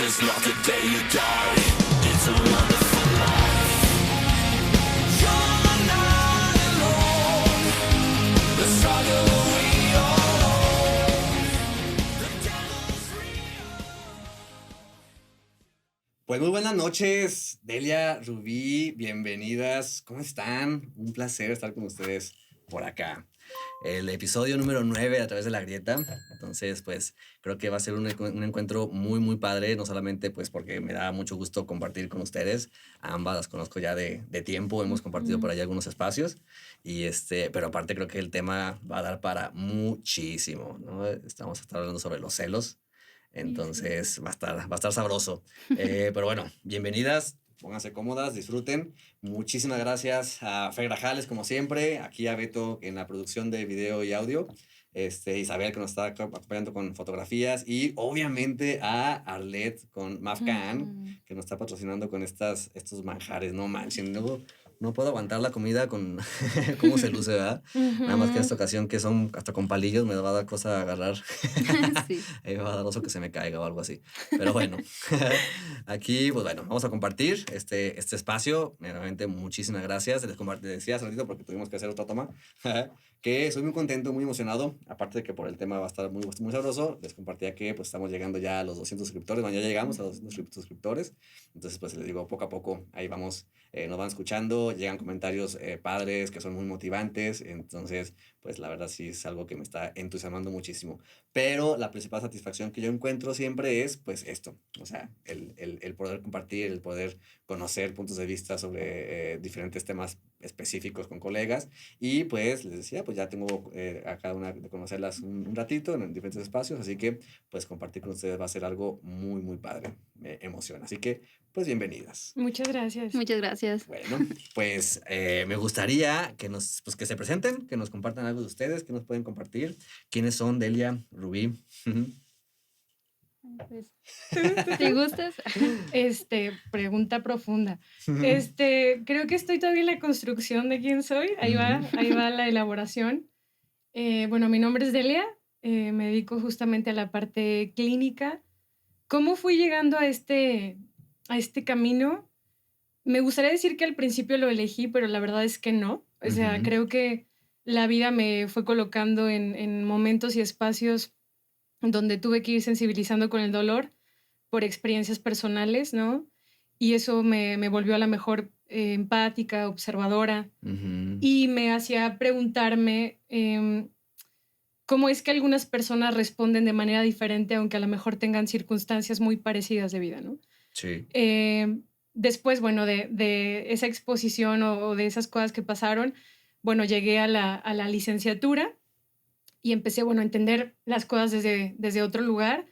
is not the day you die. It's a wonderful life. You're not alone. The struggle we all own. The devil's real. Pues muy buenas noches, Delia, Rubí, bienvenidas. ¿Cómo están? Un placer estar con ustedes por acá. El episodio número 9 a través de la grieta. Entonces, pues creo que va a ser un encuentro muy padre, no solamente pues porque me da mucho gusto compartir con ustedes. A ambas las conozco ya de tiempo, hemos compartido por ahí algunos espacios. Pero aparte creo que el tema va a dar para muchísimo, ¿no? Estamos a estar hablando sobre los celos. Entonces va a estar sabroso. Pero bueno, bienvenidas, pónganse cómodas, disfruten. Muchísimas gracias a Fer Grajales, como siempre, aquí a Beto en la producción de video y audio, Isabel que nos está acompañando con fotografías y obviamente a Arlet con Mafcan, que nos está patrocinando con estos manjares, no manchen, luego no puedo aguantar la comida con cómo se luce, ¿verdad? Nada más que en esta ocasión que son hasta con palillos me va a dar cosa agarrar. Sí. Ahí me va a dar oso que se me caiga o algo así. Pero bueno, aquí, pues bueno, vamos a compartir este espacio. Nuevamente, muchísimas gracias. Les decía hace ratito porque tuvimos que hacer otra toma. Que estoy muy contento, muy emocionado. Aparte de que por el tema va a estar muy sabroso, les compartía que pues estamos llegando ya a los 200 suscriptores. Bueno, ya llegamos a los 200 suscriptores. Entonces, pues les digo, poco a poco ahí vamos. Nos van escuchando, llegan comentarios padres que son muy motivantes. Entonces, pues la verdad sí es algo que me está entusiasmando muchísimo. Pero la principal satisfacción que yo encuentro siempre es, pues, esto. O sea, el poder compartir, el poder conocer puntos de vista sobre diferentes temas específicos con colegas. Y, pues, les decía, pues ya tengo a cada una de conocerlas un ratito en diferentes espacios. Así que, pues, compartir con ustedes va a ser algo muy padre. Me emociona. Así que, pues, bienvenidas. Muchas gracias. Muchas gracias. Bueno, pues me gustaría que que se presenten, que nos compartan algo de ustedes, que nos pueden compartir. ¿Quiénes son, Delia, Rubí? Pues, ¿te gustas? Pregunta profunda. Creo que estoy todavía en la construcción de quién soy. Ahí va la elaboración. Bueno, mi nombre es Delia. Me dedico justamente a la parte clínica. ¿Cómo fui llegando a este camino? Me gustaría decir que al principio lo elegí, pero la verdad es que no. O sea, creo que la vida me fue colocando en momentos y espacios donde tuve que ir sensibilizando con el dolor por experiencias personales, ¿no? Y eso me volvió a la mejor empática, observadora, y me hacía preguntarme cómo es que algunas personas responden de manera diferente, aunque a lo mejor tengan circunstancias muy parecidas de vida, ¿no? Sí. Después, bueno, de esa exposición o de esas cosas que pasaron, bueno, llegué a la licenciatura y empecé, bueno, a entender las cosas desde otro lugar.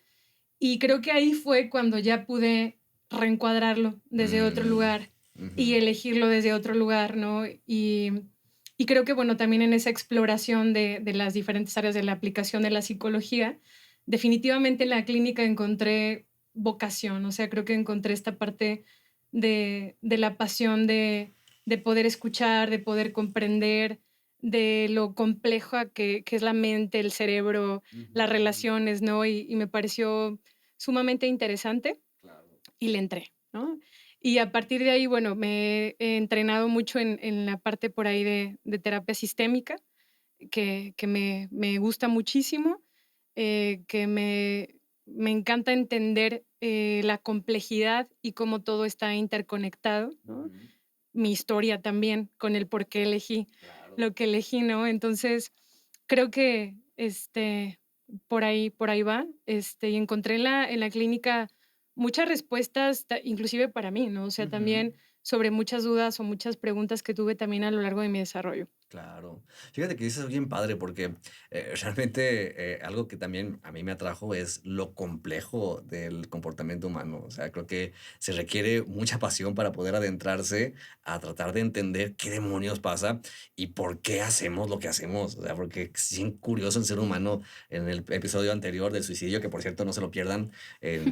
Y creo que ahí fue cuando ya pude reencuadrarlo desde otro lugar y elegirlo desde otro lugar, ¿no? Y creo que, bueno, también en esa exploración de las diferentes áreas de la aplicación de la psicología, definitivamente en la clínica encontré vocación. O sea, creo que encontré esta parte de la pasión de poder escuchar, de poder comprender, de lo compleja que es la mente, el cerebro, las relaciones, ¿no? Y me pareció sumamente interesante. Claro. Y le entré, ¿no? Y a partir de ahí, bueno, me he entrenado mucho en la parte por ahí de terapia sistémica, que me gusta muchísimo, que me encanta entender la complejidad y cómo todo está interconectado, ¿no? Mi historia también con el por qué elegí lo que elegí, ¿no? Entonces, creo que por ahí va, y encontré en la clínica muchas respuestas, inclusive para mí, ¿no? O sea, también sobre muchas dudas o muchas preguntas que tuve también a lo largo de mi desarrollo. Claro. Fíjate que dices bien padre porque realmente algo que también a mí me atrajo es lo complejo del comportamiento humano. O sea, creo que se requiere mucha pasión para poder adentrarse a tratar de entender qué demonios pasa y por qué hacemos lo que hacemos. O sea, porque es bien curioso el ser humano. En el episodio anterior del suicidio, que por cierto no se lo pierdan,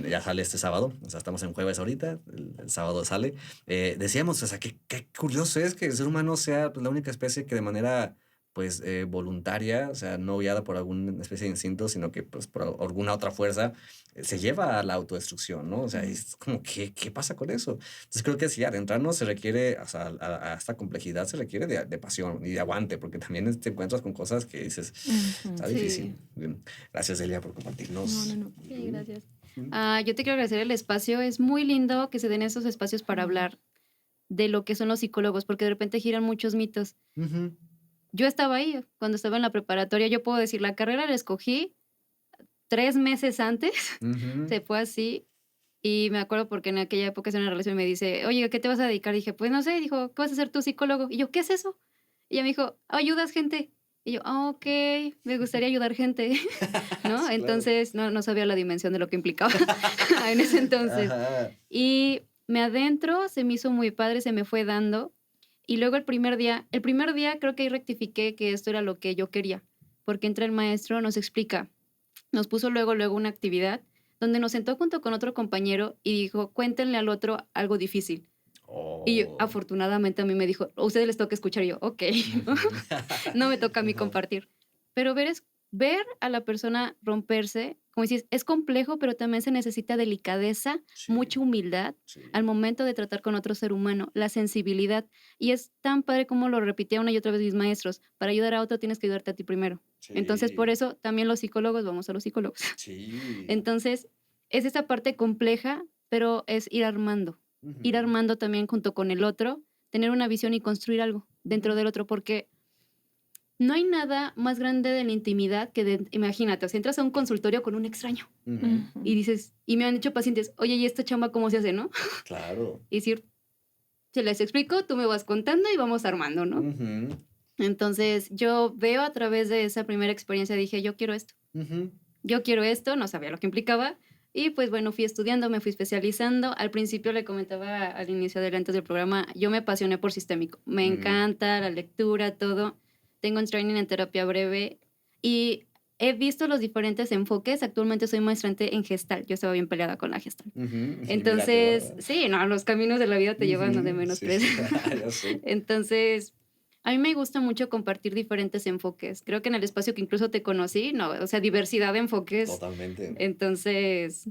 ya sale este sábado. O sea, estamos en jueves ahorita, el sábado sale. Decíamos, o sea, qué curioso es que el ser humano sea pues, la única especie que de manera pues voluntaria, o sea, no guiada por alguna especie de instinto, sino que pues por alguna otra fuerza, se lleva a la autodestrucción, ¿no? O sea, es como, ¿qué pasa con eso? Entonces creo que sí, adentrarnos se requiere, o sea, a esta complejidad se requiere de pasión y de aguante, porque también te encuentras con cosas que dices, está Sí. difícil. Bien. Gracias, Delia, por compartirnos. No. Sí, gracias. Mm. Yo te quiero agradecer el espacio. Es muy lindo que se den esos espacios para hablar de lo que son los psicólogos, porque de repente giran muchos mitos. Ujú. Yo estaba ahí, cuando estaba en la preparatoria, yo puedo decir, la carrera la escogí 3 meses antes, Ujú. se fue así, y me acuerdo porque en aquella época en una relación me dice, oye, ¿a qué te vas a dedicar? Dije, pues no sé, dijo, ¿qué vas a hacer tú, psicólogo? Y yo, ¿qué es eso? Y ella me dijo, ayudas gente. Y yo, ok, me gustaría ayudar gente, ¿no? Sí, claro. Entonces no sabía la dimensión de lo que implicaba en ese entonces. Ajá. Y me adentro, se me hizo muy padre, se me fue dando. Y luego el primer día creo que ahí rectifiqué que esto era lo que yo quería, porque entra el maestro, nos explica, nos puso luego una actividad donde nos sentó junto con otro compañero y dijo, cuéntenle al otro algo difícil. Y Oh. afortunadamente a mí me dijo, a ustedes les toca escuchar. Y yo, ok, Ujú. no me toca a mí Ajá. compartir. Pero ver a la persona romperse, como dices, es complejo, pero también se necesita delicadeza, Sí, mucha humildad sí, al momento de tratar con otro ser humano, la sensibilidad. Y es tan padre como lo repetía una y otra vez mis maestros, para ayudar a otro tienes que ayudarte a ti primero. Entonces, por sí, eso también los psicólogos vamos a los psicólogos. sí. Entonces, es esa parte compleja, pero es ir Ujú. armando también junto con el otro, tener una visión y construir algo dentro del otro, porque no hay nada más grande de la intimidad que imagínate, o sea, entras a un consultorio con un extraño Ujú. y dices, y me han dicho pacientes, oye, ¿y esta chamba cómo se hace, no? Claro. Y decir, se les explico, tú me vas contando y vamos armando, ¿no? Ujú. Entonces, yo veo a través de esa primera experiencia, dije, yo quiero esto, no sabía lo que implicaba. Y pues bueno, fui estudiando, me fui especializando. Al principio le comentaba al inicio antes del programa, yo me apasioné por sistémico. Me encanta la lectura, todo. Tengo un training en terapia breve y he visto los diferentes enfoques. Actualmente soy maestrante en Gestalt. Yo estaba bien peleada con la Gestalt. Ujú. Y mira qué Entonces, bárbara. sí, no, los caminos de la vida te llevan donde Ujú. menos Sí, crees. ya sé. Entonces, a mí me gusta mucho compartir diferentes enfoques. Creo que en el espacio que incluso te conocí, no, o sea, diversidad de enfoques. Totalmente. Entonces,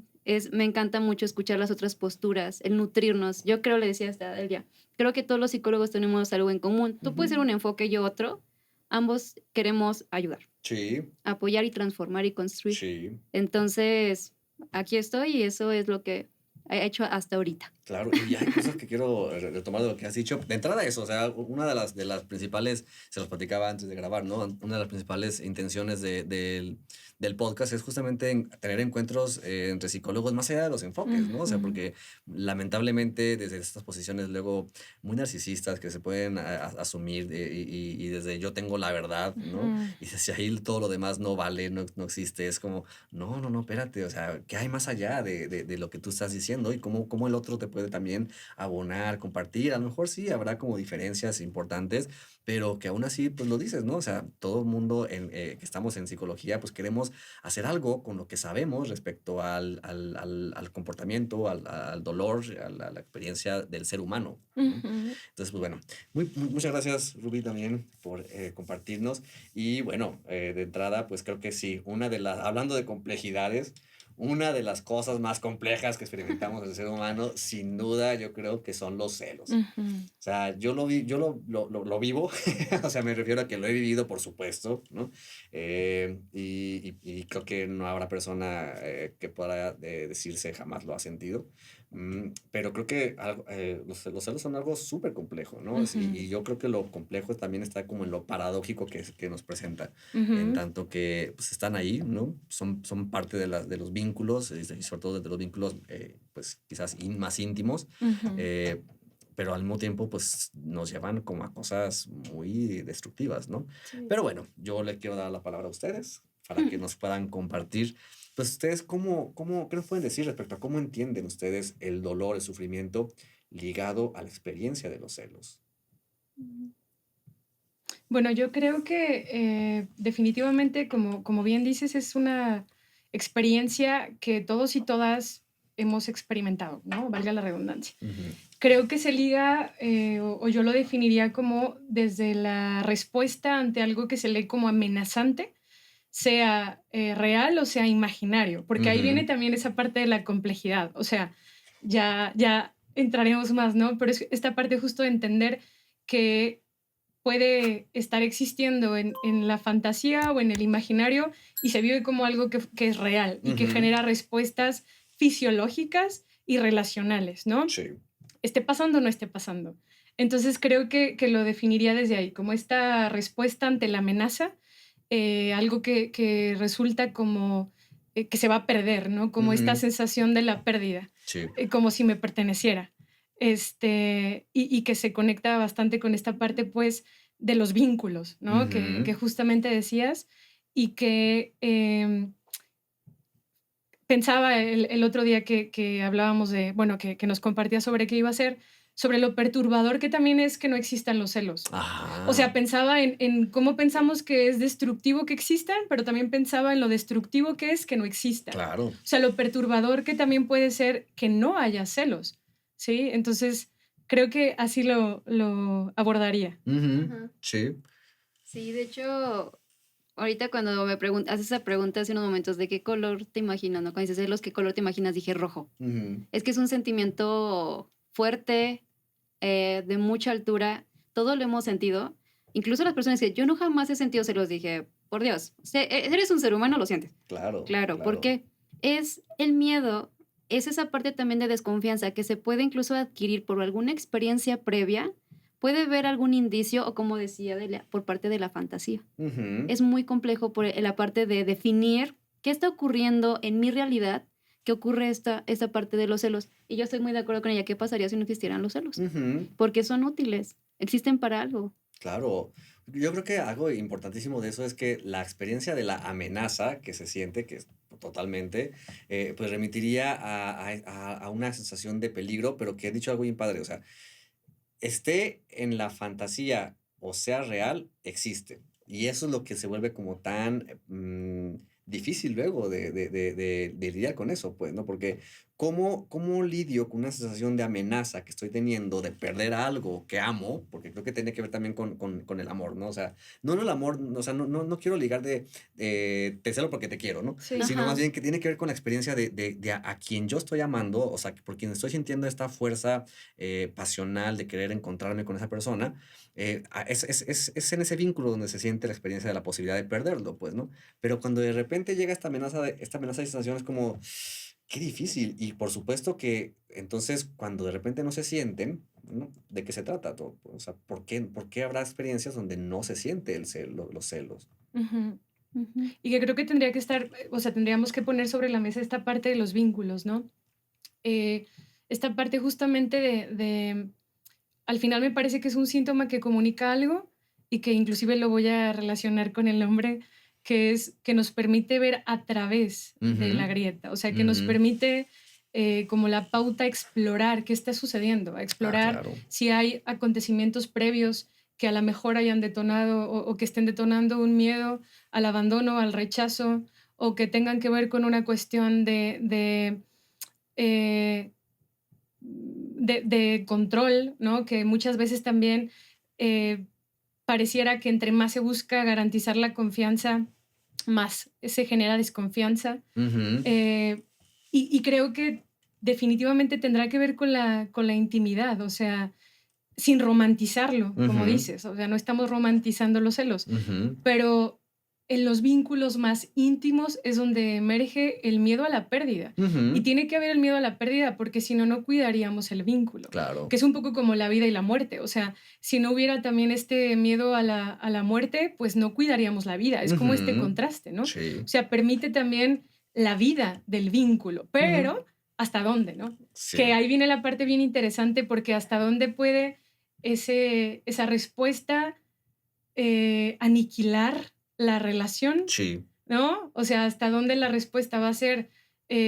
me encanta mucho escuchar las otras posturas, el nutrirnos. Yo creo, le decía hasta Delia, creo que todos los psicólogos tenemos algo en común. Tú puedes ser un enfoque, yo otro. Ambos queremos ayudar, Sí, apoyar y transformar y construir. sí. Entonces, aquí estoy y eso es lo que he hecho hasta ahorita. Claro, y hay cosas que quiero retomar de lo que has dicho. De entrada eso, o sea, una de las principales, se los platicaba antes de grabar, ¿no? Una de las principales intenciones del podcast es justamente tener encuentros entre psicólogos más allá de los enfoques, ¿no? O sea, porque lamentablemente desde estas posiciones luego muy narcisistas que se pueden asumir y desde yo tengo la verdad, ¿no? Y si ahí todo lo demás no vale, no existe, es como, no, espérate, o sea, ¿qué hay más allá de lo que tú estás diciendo y cómo el otro te puede también abonar, compartir? A lo mejor sí habrá como diferencias importantes, pero que aún así, pues lo dices, ¿no? O sea, todo el mundo que estamos en psicología, pues queremos hacer algo con lo que sabemos respecto al comportamiento, al dolor, a la experiencia del ser humano, ¿no? Entonces, pues bueno, muchas gracias, Rubí, también por compartirnos. Y bueno, de entrada, pues creo que sí, hablando de complejidades, una de las cosas más complejas que experimentamos en el ser humano, sin duda, yo creo que son los celos. O sea, yo lo vivo, o sea, me refiero a que lo he vivido, por supuesto, ¿no? Y creo que no habrá persona que pueda decirse jamás lo ha sentido. Pero creo que los celos son algo súper complejo, ¿no? Y yo creo que lo complejo también está como en lo paradójico que nos presenta, en tanto que pues, están ahí, ¿no? Son parte de los vínculos, y sobre todo de los vínculos, pues quizás más íntimos, pero al mismo tiempo, pues nos llevan como a cosas muy destructivas, ¿no? Sí. Pero bueno, yo le quiero dar la palabra a ustedes para que nos puedan compartir. Pues ustedes, ¿qué nos pueden decir respecto a cómo entienden ustedes el dolor, el sufrimiento ligado a la experiencia de los celos? Bueno, yo creo que definitivamente, como bien dices, es una experiencia que todos y todas hemos experimentado, ¿no? Valga la redundancia. Ujú. Creo que se liga, o yo lo definiría como desde la respuesta ante algo que se lee como amenazante, sea real o sea imaginario, porque ahí viene Ujú. también esa parte de la complejidad, o sea, ya entraremos más, ¿no? Pero es esta parte justo de entender que puede estar existiendo en la fantasía o en el imaginario y se vive como algo que es real y que Ujú. genera respuestas fisiológicas y relacionales, ¿no? Sí. Esté pasando o no esté pasando. Entonces creo que lo definiría desde ahí, como esta respuesta ante la amenaza, algo que resulta como que se va a perder, ¿no? Como esta Ujú. sensación de la pérdida, Sí. como si me perteneciera. Y que se conecta bastante con esta parte, pues, de los vínculos, ¿no? Que Ujú. justamente decías y que pensaba el otro día que hablábamos de, bueno, que nos compartía sobre qué iba a ser, sobre lo perturbador que también es que no existan los celos. O Ajá. sea, pensaba en cómo pensamos que es destructivo que existan, pero también pensaba en lo destructivo que es que no existan. Claro. O sea, lo perturbador que también puede ser que no haya celos, ¿sí? Entonces, creo que así lo abordaría. Ujú. Ajá. Sí. Sí, de hecho, ahorita cuando me haces esa pregunta hace unos momentos de qué color te imaginas, ¿no? Cuando dices celos, ¿qué color te imaginas? Dije rojo. Ujú. Es que es un sentimiento fuerte, de mucha altura, todo lo hemos sentido. Incluso las personas que yo no jamás he sentido celos, dije, por Dios, eres un ser humano, lo sientes. Claro, Claro, claro. porque es el miedo, es esa parte también de desconfianza que se puede incluso adquirir por alguna experiencia previa, puede ver algún indicio o como decía, por parte de la fantasía. Ujú. Es muy complejo por la parte de definir qué está ocurriendo en mi realidad, que ocurre esta parte de los celos. Y yo estoy muy de acuerdo con ella. ¿Qué pasaría si no existieran los celos? Ujú. Porque son útiles, existen para algo. Claro. Yo creo que algo importantísimo de eso es que la experiencia de la amenaza que se siente, que es totalmente, pues remitiría a una sensación de peligro, pero que he dicho algo bien padre, o sea, esté en la fantasía o sea real, existe. Y eso es lo que se vuelve como tan difícil luego de lidiar con eso, pues, ¿no? Porque ¿cómo lidio con una sensación de amenaza que estoy teniendo de perder algo que amo? Porque creo que tiene que ver también con el amor, ¿no? O sea, no el amor, o sea, no quiero ligar de te celo porque te quiero, ¿no? Sí. Sino más Ajá. bien que tiene que ver con la experiencia de a quien yo estoy amando, o sea, por quien estoy sintiendo esta fuerza pasional de querer encontrarme con esa persona, es en ese vínculo donde se siente la experiencia de la posibilidad de perderlo, pues, ¿no? Pero cuando de repente llega esta amenaza de sensación es como, qué difícil. Y por supuesto que entonces cuando de repente no se sienten, ¿no? ¿De qué se trata todo? O sea, ¿por qué habrá experiencias donde no se siente los celos? Ujú. Ujú. Y que creo que tendría que estar, o sea, tendríamos que poner sobre la mesa esta parte de los vínculos, ¿no? Eh, esta parte justamente al final me parece que es un síntoma que comunica algo y que inclusive lo voy a relacionar con el nombre, que es que nos permite ver a través de la Ujú. grieta, o sea, que nos Ujú. permite como la pauta explorar qué está sucediendo, a Ah, explorar claro. si hay acontecimientos previos que a lo mejor hayan detonado o que estén detonando un miedo al abandono, al rechazo, o que tengan que ver con una cuestión eh, de control, ¿no? Que muchas veces también eh, pareciera que entre más se busca garantizar la confianza, más se genera desconfianza. Ujú. Eh, y creo que definitivamente tendrá que ver con la intimidad, o sea, sin romantizarlo, como Ujú. dices, o sea, no estamos romantizando los celos, Ujú. pero en los vínculos más íntimos es donde emerge el miedo a la pérdida. Y Ujú. tiene que haber el miedo a la pérdida porque si no, no cuidaríamos el vínculo, Claro. que es un poco como la vida y la muerte. O sea, si no hubiera también este miedo a la muerte, pues no cuidaríamos la vida. Es como este Ujú. contraste, ¿no? Sí. O sea, permite también la vida del vínculo, Ujú. pero ¿hasta dónde, no? Que Sí. ahí viene la parte bien interesante porque hasta dónde puede esa respuesta aniquilar la relación, Sí. ¿no? O sea, hasta dónde la respuesta va a ser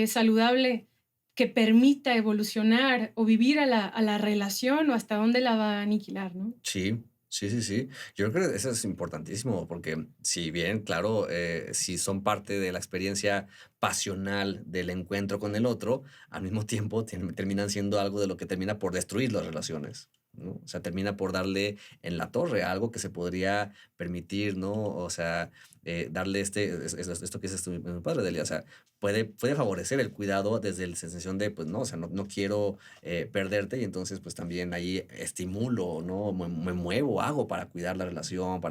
saludable, que permita evolucionar o vivir a la relación o hasta dónde la va a aniquilar, ¿no? Sí. Sí, sí, sí. Yo creo que eso es importantísimo porque si bien, claro, si son parte de la experiencia pasional del encuentro con el otro, al mismo tiempo terminan siendo algo de lo que termina por destruir las relaciones, ¿no? O sea, termina por darle en la torre a algo que se podría permitir, ¿no? O sea, darle esto que dices tu mi padre, Delia, o sea, puede favorecer el cuidado desde la sensación de, pues no, o sea, no quiero perderte y entonces pues también ahí estimulo, ¿no? Me muevo, hago para cuidar la relación,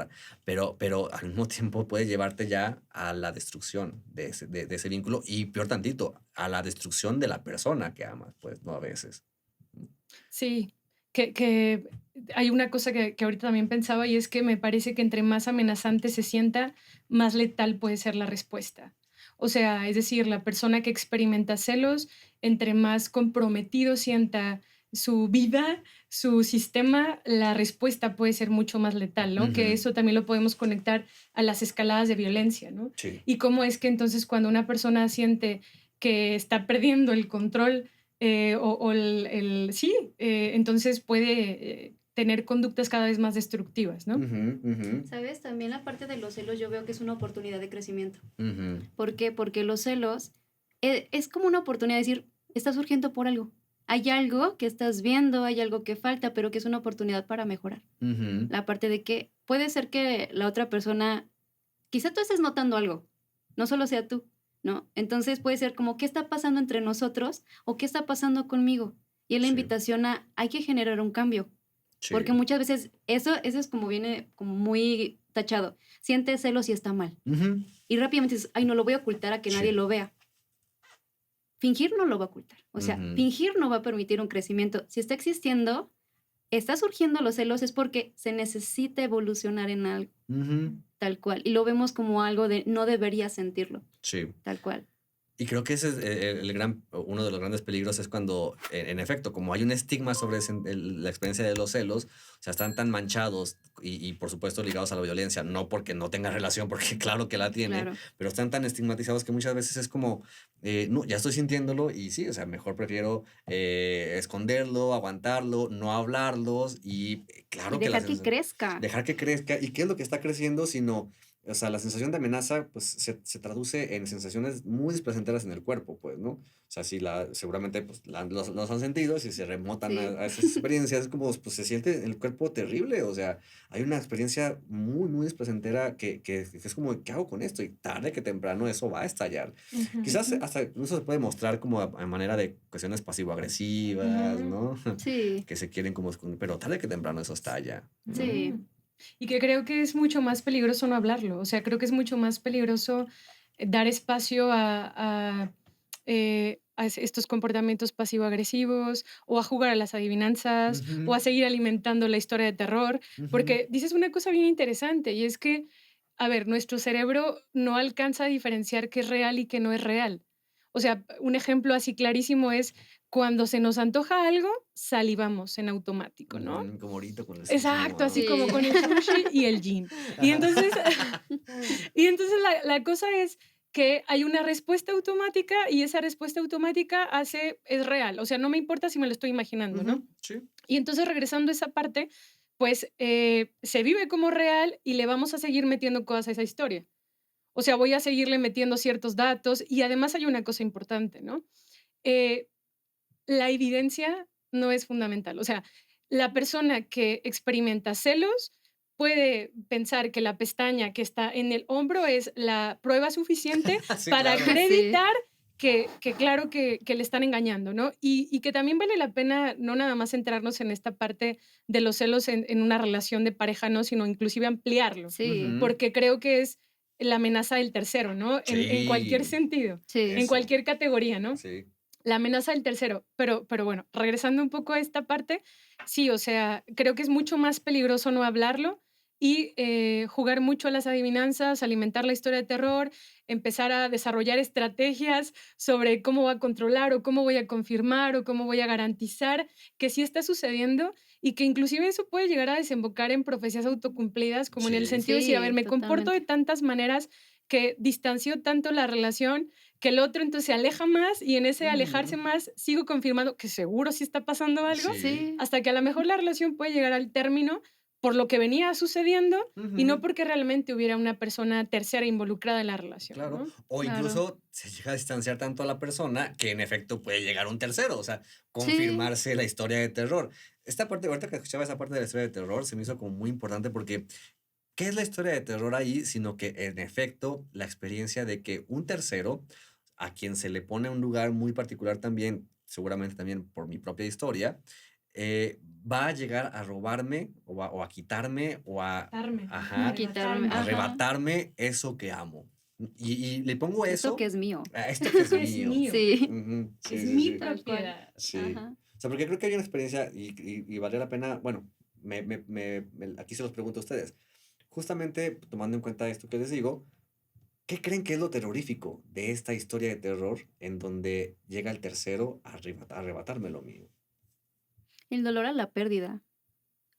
pero al mismo tiempo puede llevarte ya a la destrucción de ese vínculo y peor tantito, a la destrucción de la persona que amas, pues, ¿no? A veces. Sí, que hay una cosa que ahorita también pensaba y es que me parece que entre más amenazante se sienta, más letal puede ser la respuesta. O sea, es decir, la persona que experimenta celos, entre más comprometido sienta su vida, su sistema, la respuesta puede ser mucho más letal, ¿no? Que Ujú. eso también lo podemos conectar a las escaladas de violencia, ¿no? Sí. Y cómo es que entonces cuando una persona siente que está perdiendo el control sí, entonces puede tener conductas cada vez más destructivas, ¿no? Ujú, ujú, ¿Sabes? También la parte de los celos yo veo que es una oportunidad de crecimiento. ujú, ¿Por qué? Porque los celos es como una oportunidad de decir, estás surgiendo por algo. Hay algo que estás viendo, hay algo que falta, pero que es una oportunidad para mejorar. ujú. La parte de que puede ser que la otra persona, quizá tú estés notando algo, no solo sea tú, ¿no? Entonces puede ser como, ¿qué está pasando entre nosotros o qué está pasando conmigo? Y es la Sí, invitación a, hay que generar un cambio, porque sí. muchas veces eso es como viene como muy tachado. Siente celos y está mal. Ujú. Y rápidamente dices, ay, no lo voy a ocultar a que nadie Sí. lo vea. Fingir no lo va a ocultar. O sea, Ujú. fingir no va a permitir un crecimiento. Si está existiendo, está surgiendo los celos, es porque se necesita evolucionar en algo, Ujú. tal cual. Y lo vemos como algo de no debería sentirlo, Sí. tal cual. Y creo que ese es uno de los grandes peligros es cuando, en efecto, como hay un estigma sobre la experiencia de los celos, o sea, están tan manchados y por supuesto ligados a la violencia, no porque no tengan relación, porque claro que la tiene, Claro. pero están tan estigmatizados que muchas veces es como, no, ya estoy sintiéndolo y sí, o sea, mejor prefiero esconderlo, aguantarlo, no hablarlos y claro Y que dejar que crezca. dejar que crezca. ¿Y qué es lo que está creciendo? Sino, o sea, la sensación de amenaza, pues, se traduce en sensaciones muy displacenteras en el cuerpo, pues, ¿no? O sea, seguramente, pues, los han sentido, si se remontan Sí. a esas experiencias, es como, pues, se siente el cuerpo terrible, o sea, hay una experiencia muy, muy displacentera que es como, ¿qué hago con esto? Y tarde que temprano eso va a estallar. Ujú. Quizás hasta incluso se puede mostrar como a manera de cuestiones pasivo-agresivas, Ujú. ¿no? Sí, Que se quieren como esconder, pero tarde que temprano eso estalla, ¿no? sí. Ujú. Y que creo que es mucho más peligroso no hablarlo. O sea, creo que es mucho más peligroso dar espacio a estos comportamientos pasivo-agresivos o a jugar a las adivinanzas o a Ujú, seguir alimentando la historia de terror. ujú. Porque dices una cosa bien interesante y es que, a ver, nuestro cerebro no alcanza a diferenciar qué es real y qué no es real. O sea, un ejemplo así clarísimo es cuando se nos antoja algo, salivamos en automático, ¿no? Ujú, como ahorita con el sushi, Exacto, ¿no? así como Sí. con el sushi y el gin. Y Ajá. entonces y entonces la cosa es que hay una respuesta automática y esa respuesta automática es real, o sea, no me importa si me lo estoy imaginando, ¿no? Ujú, sí. Y entonces regresando a esa parte, pues, se vive como real y le vamos a seguir metiendo cosas a esa historia. O sea, voy a seguirle metiendo ciertos datos y además hay una cosa importante, ¿no? Eh, la evidencia no es fundamental. O sea, la persona que experimenta celos puede pensar que la pestaña que está en el hombro es la prueba suficiente Sí, para claro. Sí. acreditar que claro que le están engañando, ¿no? Y que también vale la pena no nada más centrarnos en esta parte de los celos en una relación de pareja, ¿no? Sino inclusive ampliarlo, Sí, Ujú. porque creo que es la amenaza del tercero, ¿no? En cualquier Sí, sentido, sí. en eso. cualquier categoría, ¿no? Sí. La amenaza del tercero, pero bueno, regresando un poco a esta parte, sí, o sea, creo que es mucho más peligroso no hablarlo y jugar mucho a las adivinanzas, alimentar la historia de terror, empezar a desarrollar estrategias sobre cómo va a controlar o cómo voy a confirmar o cómo voy a garantizar que sí está sucediendo y que inclusive eso puede llegar a desembocar en profecías autocumplidas, como en el Sí. sentido de decir, a ver, Sí, me comporto de totalmente. tantas maneras que distanció tanto la relación que el otro entonces se aleja más y en ese alejarse Ujú. más sigo confirmando que seguro sí está pasando algo, Sí. Sí, hasta que a lo mejor la relación puede llegar al término por lo que venía sucediendo y no Ujú. porque realmente hubiera una persona tercera involucrada en la relación, Claro. ¿no? O Claro. incluso se llega a distanciar tanto a la persona que en efecto puede llegar un tercero, o sea, Sí, confirmarse la historia de terror. Esta parte, ahorita que escuchaba esa parte de la historia de terror, se me hizo como muy importante porque ¿qué es la historia de terror ahí? Sino que en efecto la experiencia de que un tercero, a quien se le pone un lugar muy particular también, seguramente también por mi propia historia, va a llegar a robarme o a quitarme o a, Quitarme, ajá, quitarme. Ajá. arrebatarme eso que amo. Y le pongo Esto que eso es mío. a esto que es Es mío. mío, Sí, Ujú, es sí, sí, mi sí. tal cual. propiedad. Sí. Ajá. O sea, porque creo que hay una experiencia y vale la pena, bueno, aquí se los pregunto a ustedes. Justamente tomando en cuenta esto que les digo, ¿qué creen que es lo terrorífico de esta historia de terror en donde llega el tercero a arrebatarme lo mío? El dolor a la pérdida.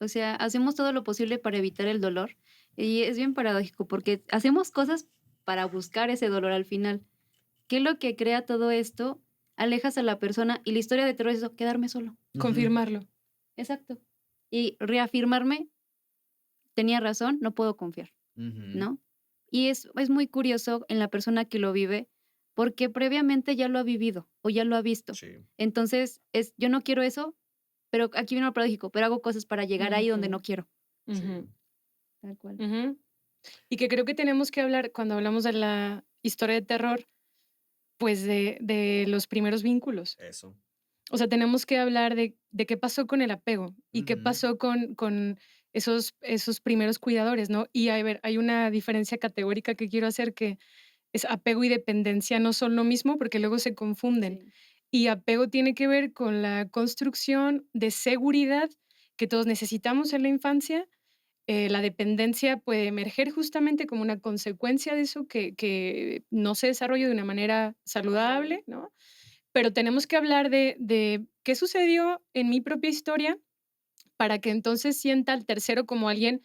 O sea, hacemos todo lo posible para evitar el dolor y es bien paradójico porque hacemos cosas para buscar ese dolor al final. ¿Qué es lo que crea todo esto? Alejas a la persona y la historia de terror es eso, quedarme solo. Ujú, Confirmarlo. Exacto. Y reafirmarme, tenía razón, no puedo confiar, ujú, ¿no? Y es muy curioso en la persona que lo vive porque previamente ya lo ha vivido o ya lo ha visto. sí, Entonces, yo no quiero eso, pero aquí viene lo paradójico, pero hago cosas para llegar ahí donde Ujú, no quiero. sí. ujú, Tal cual. ujú. Y que creo que tenemos que hablar, cuando hablamos de la historia de terror, pues de los primeros vínculos. Eso. O sea, tenemos que hablar de qué pasó con el apego y qué Ujú, pasó con esos primeros cuidadores, ¿no? Y a ver, hay una diferencia categórica que quiero hacer, que es apego y dependencia no son lo mismo porque luego se confunden. Sí. Y apego tiene que ver con la construcción de seguridad que todos necesitamos en la infancia. La dependencia puede emerger justamente como una consecuencia de eso que no se desarrolla de una manera saludable, ¿no? Pero tenemos que hablar de qué sucedió en mi propia historia para que entonces sienta al tercero como alguien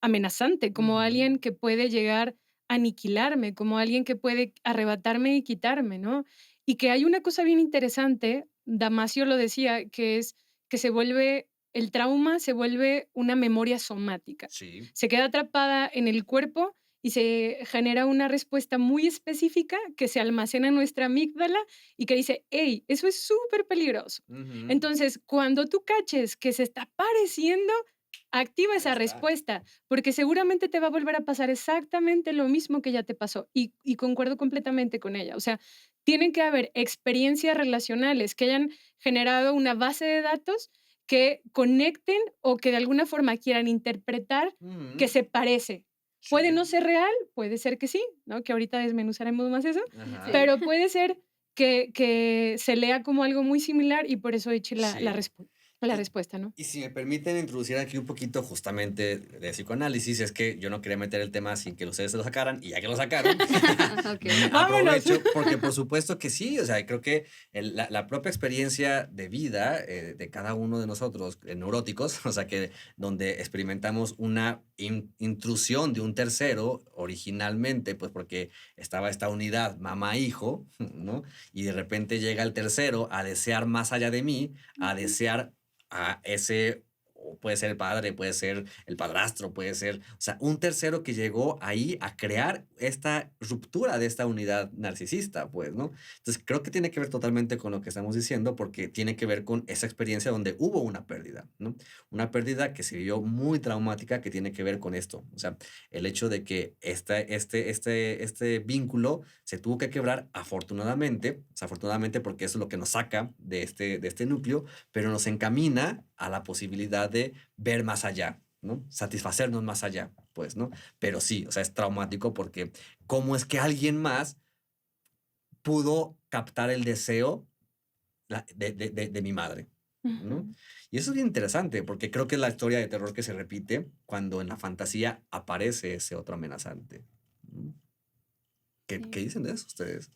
amenazante, como ujú, alguien que puede llegar a aniquilarme, como alguien que puede arrebatarme y quitarme, ¿no? Y que hay una cosa bien interesante, Damasio lo decía, que es que el trauma se vuelve una memoria somática. sí. Se queda atrapada en el cuerpo y se genera una respuesta muy específica que se almacena en nuestra amígdala y que dice, hey, eso es súper peligroso. Ujú, Entonces, cuando tú caches que se está pareciendo, activa ahí esa está. respuesta, porque seguramente te va a volver a pasar exactamente lo mismo que ya te pasó. Y concuerdo completamente con ella. O sea, tienen que haber experiencias relacionales que hayan generado una base de datos que conecten o que de alguna forma quieran interpretar que Ujú, se parece. Puede sí. no ser real, puede ser que sí, ¿no? Que ahorita desmenuzaremos más eso, Ajá. Sí. pero puede ser que se lea como algo muy similar y por eso eche Sí. la Y, respuesta, ¿no? y si me permiten introducir aquí un poquito justamente de psicoanálisis, es que yo no quería meter el tema sin que ustedes se lo sacaran, y ya que lo sacaron, Ok. ¡Vámonos! aprovecho, porque por supuesto que sí, o sea, creo que la propia experiencia de vida de cada uno de nosotros, neuróticos, o sea, que donde experimentamos una intrusión de un tercero originalmente, pues porque estaba esta unidad mamá-hijo, ¿no? Y de repente llega el tercero a desear más allá de mí, a desear a ese, o puede ser el padre, puede ser el padrastro, puede ser, o sea, un tercero que llegó ahí a crear esta ruptura de esta unidad narcisista, pues, ¿no? Entonces, creo que tiene que ver totalmente con lo que estamos diciendo, porque tiene que ver con esa experiencia donde hubo una pérdida, ¿no? Una pérdida que se vio muy traumática, que tiene que ver con esto, o sea, el hecho de que este vínculo se tuvo que quebrar afortunadamente, o sea, afortunadamente porque eso es lo que nos saca de este núcleo, pero nos encamina a la posibilidad de ver más allá, ¿no? Satisfacernos más allá, pues, ¿no? Pero sí, o sea, es traumático porque ¿cómo es que alguien más pudo captar el deseo de mi madre? ¿No? Ujú. Y eso es bien interesante porque creo que es la historia de terror que se repite cuando en la fantasía aparece ese otro amenazante. ¿No? ¿Qué Sí. dicen de eso ustedes?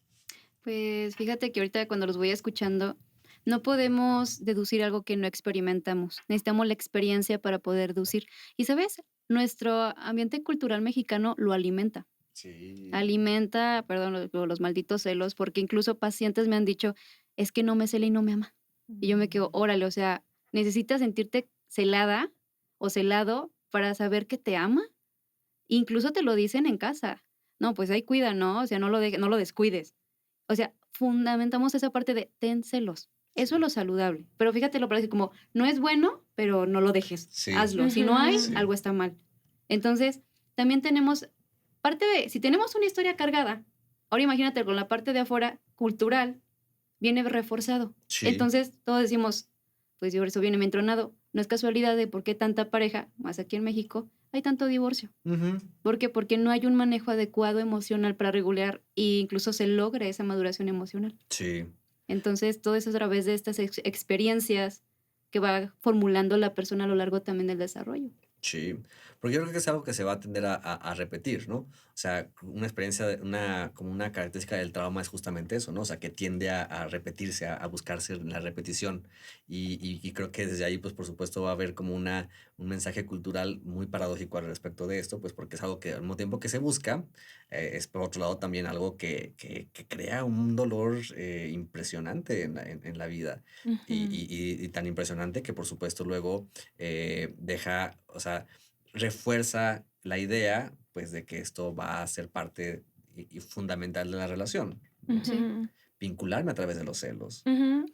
Pues fíjate que ahorita cuando los voy escuchando, no podemos deducir algo que no experimentamos. Necesitamos la experiencia para poder deducir. Y sabes, nuestro ambiente cultural mexicano lo alimenta. Sí. Alimenta, perdón, los malditos celos, porque incluso pacientes me han dicho, es que no me cela y no me ama. Y yo me quedo, órale, o sea, necesitas sentirte celada o celado para saber que te ama. Incluso te lo dicen en casa. No, pues ahí cuida, ¿no? O sea, no lo descuides. O sea, fundamentamos esa parte de ten celos. Eso es lo saludable. Pero fíjate lo parece como, no es bueno, pero no lo dejes. Sí. Hazlo. Si no hay, Sí. algo está mal. Entonces, también tenemos parte de, si tenemos una historia cargada, ahora imagínate con la parte de afuera, cultural, viene reforzado. Sí. Entonces, todos decimos, pues yo eso viene mi entronado. No es casualidad de por qué tanta pareja, más aquí en México, hay tanto divorcio. Ujú. ¿Por qué? Porque no hay un manejo adecuado emocional para regular e incluso se logra esa maduración emocional. Sí. Entonces, todo eso es a través de estas experiencias que va formulando la persona a lo largo también del desarrollo. Sí, porque yo creo que es algo que se va a tender a repetir, ¿no? O sea, una experiencia, como una característica del trauma es justamente eso, ¿no? O sea, que tiende a repetirse, a buscarse la repetición. Y creo que desde ahí, pues, por supuesto, va a haber como un mensaje cultural muy paradójico al respecto de esto, pues, porque es algo que al mismo tiempo que se busca, es por otro lado también algo que crea un dolor impresionante en la vida. Y tan impresionante que, por supuesto, luego deja, o sea, refuerza la idea, pues, de que esto va a ser parte y fundamental de la relación. Sí. Vincularme a través de los celos.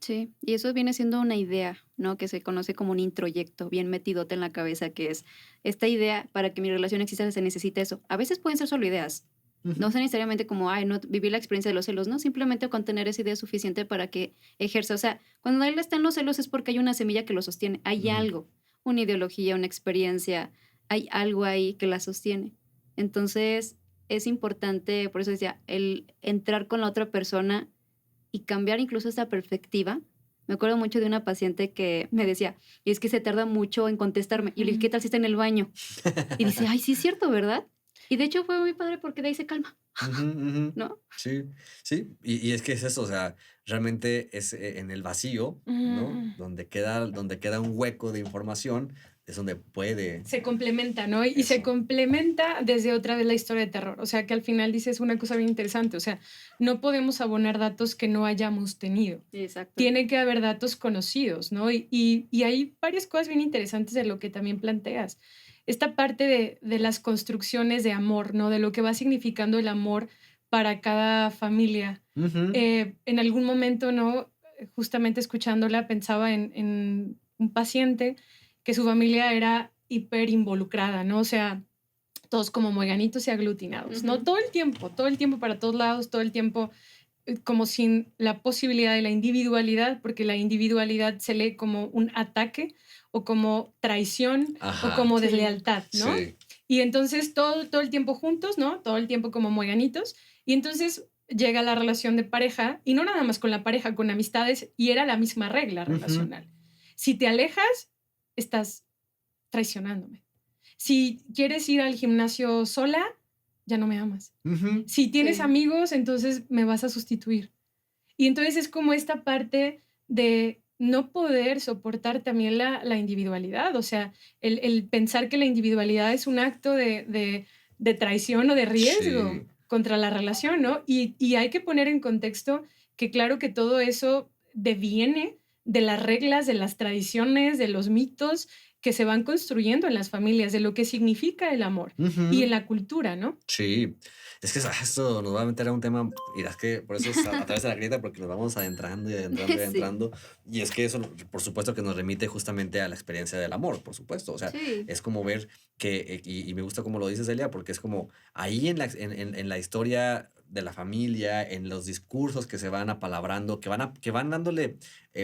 Sí, y eso viene siendo una idea, ¿no? Que se conoce como un introyecto, bien metidote en la cabeza, que es esta idea, para que mi relación exista se necesita eso. A veces pueden ser solo ideas, no sea necesariamente como, ay, no, vivir la experiencia de los celos, no, simplemente con tener esa idea suficiente para que ejerza. O sea, cuando él está en los celos es porque hay una semilla que lo sostiene, hay Ujú. algo, una ideología, una experiencia, hay algo ahí que la sostiene. Entonces, es importante, por eso decía, el entrar con la otra persona y cambiar incluso esta perspectiva. Me acuerdo mucho de una paciente que me decía, y es que se tarda mucho en contestarme. Y le dije, ¿qué tal si está en el baño? Y dice, ay, sí es cierto, ¿verdad? Y de hecho fue muy padre porque de ahí se calma, Ujú, ujú. ¿no? Sí, sí, y es que es eso, o sea, realmente es en el vacío, ¿no? Donde queda un hueco de información, es donde puede. Se complementa, ¿no? Y se Eso. complementa desde otra vez la historia de terror. O sea, que al final dices una cosa bien interesante. O sea, no podemos abonar datos que no hayamos tenido. Exacto. Tiene que haber datos conocidos, ¿no? Y hay varias cosas bien interesantes de lo que también planteas. Esta parte de las construcciones de amor, ¿no? De lo que va significando el amor para cada familia. Ujú. En algún momento, ¿no? Justamente escuchándola, pensaba en un paciente que su familia era hiper involucrada, ¿no? O sea, todos como moiganitos y aglutinados, ¿no? Ujú. Todo el tiempo para todos lados, todo el tiempo como sin la posibilidad de la individualidad, porque la individualidad se lee como un ataque o como traición Ajá. o como Sí. deslealtad, ¿no? Sí. Y entonces todo el tiempo juntos, ¿no? Todo el tiempo como moiganitos. Y entonces llega la relación de pareja, y no nada más con la pareja, con amistades, y era la misma regla Ujú. relacional. Si te alejas, estás traicionándome. Si quieres ir al gimnasio sola, ya no me amas. Ujú. Si tienes Sí. amigos, entonces me vas a sustituir. Y entonces es como esta parte de no poder soportar también la individualidad, o sea, el pensar que la individualidad es un acto de traición o de riesgo Sí. contra la relación, ¿no? Y hay que poner en contexto que claro que todo eso deviene de las reglas, de las tradiciones, de los mitos que se van construyendo en las familias, de lo que significa el amor Ujú. y en la cultura, ¿no? Sí, es que esto nos va a meter a un tema, y es que por eso es a través de la grieta, porque nos vamos adentrando y adentrando y Sí. adentrando, y es que eso, por supuesto, que nos remite justamente a la experiencia del amor, por supuesto, o sea, Sí. es como ver que, y me gusta como lo dices, Delia, porque es como ahí en la historia de la familia, en los discursos que se van apalabrando, que van dándole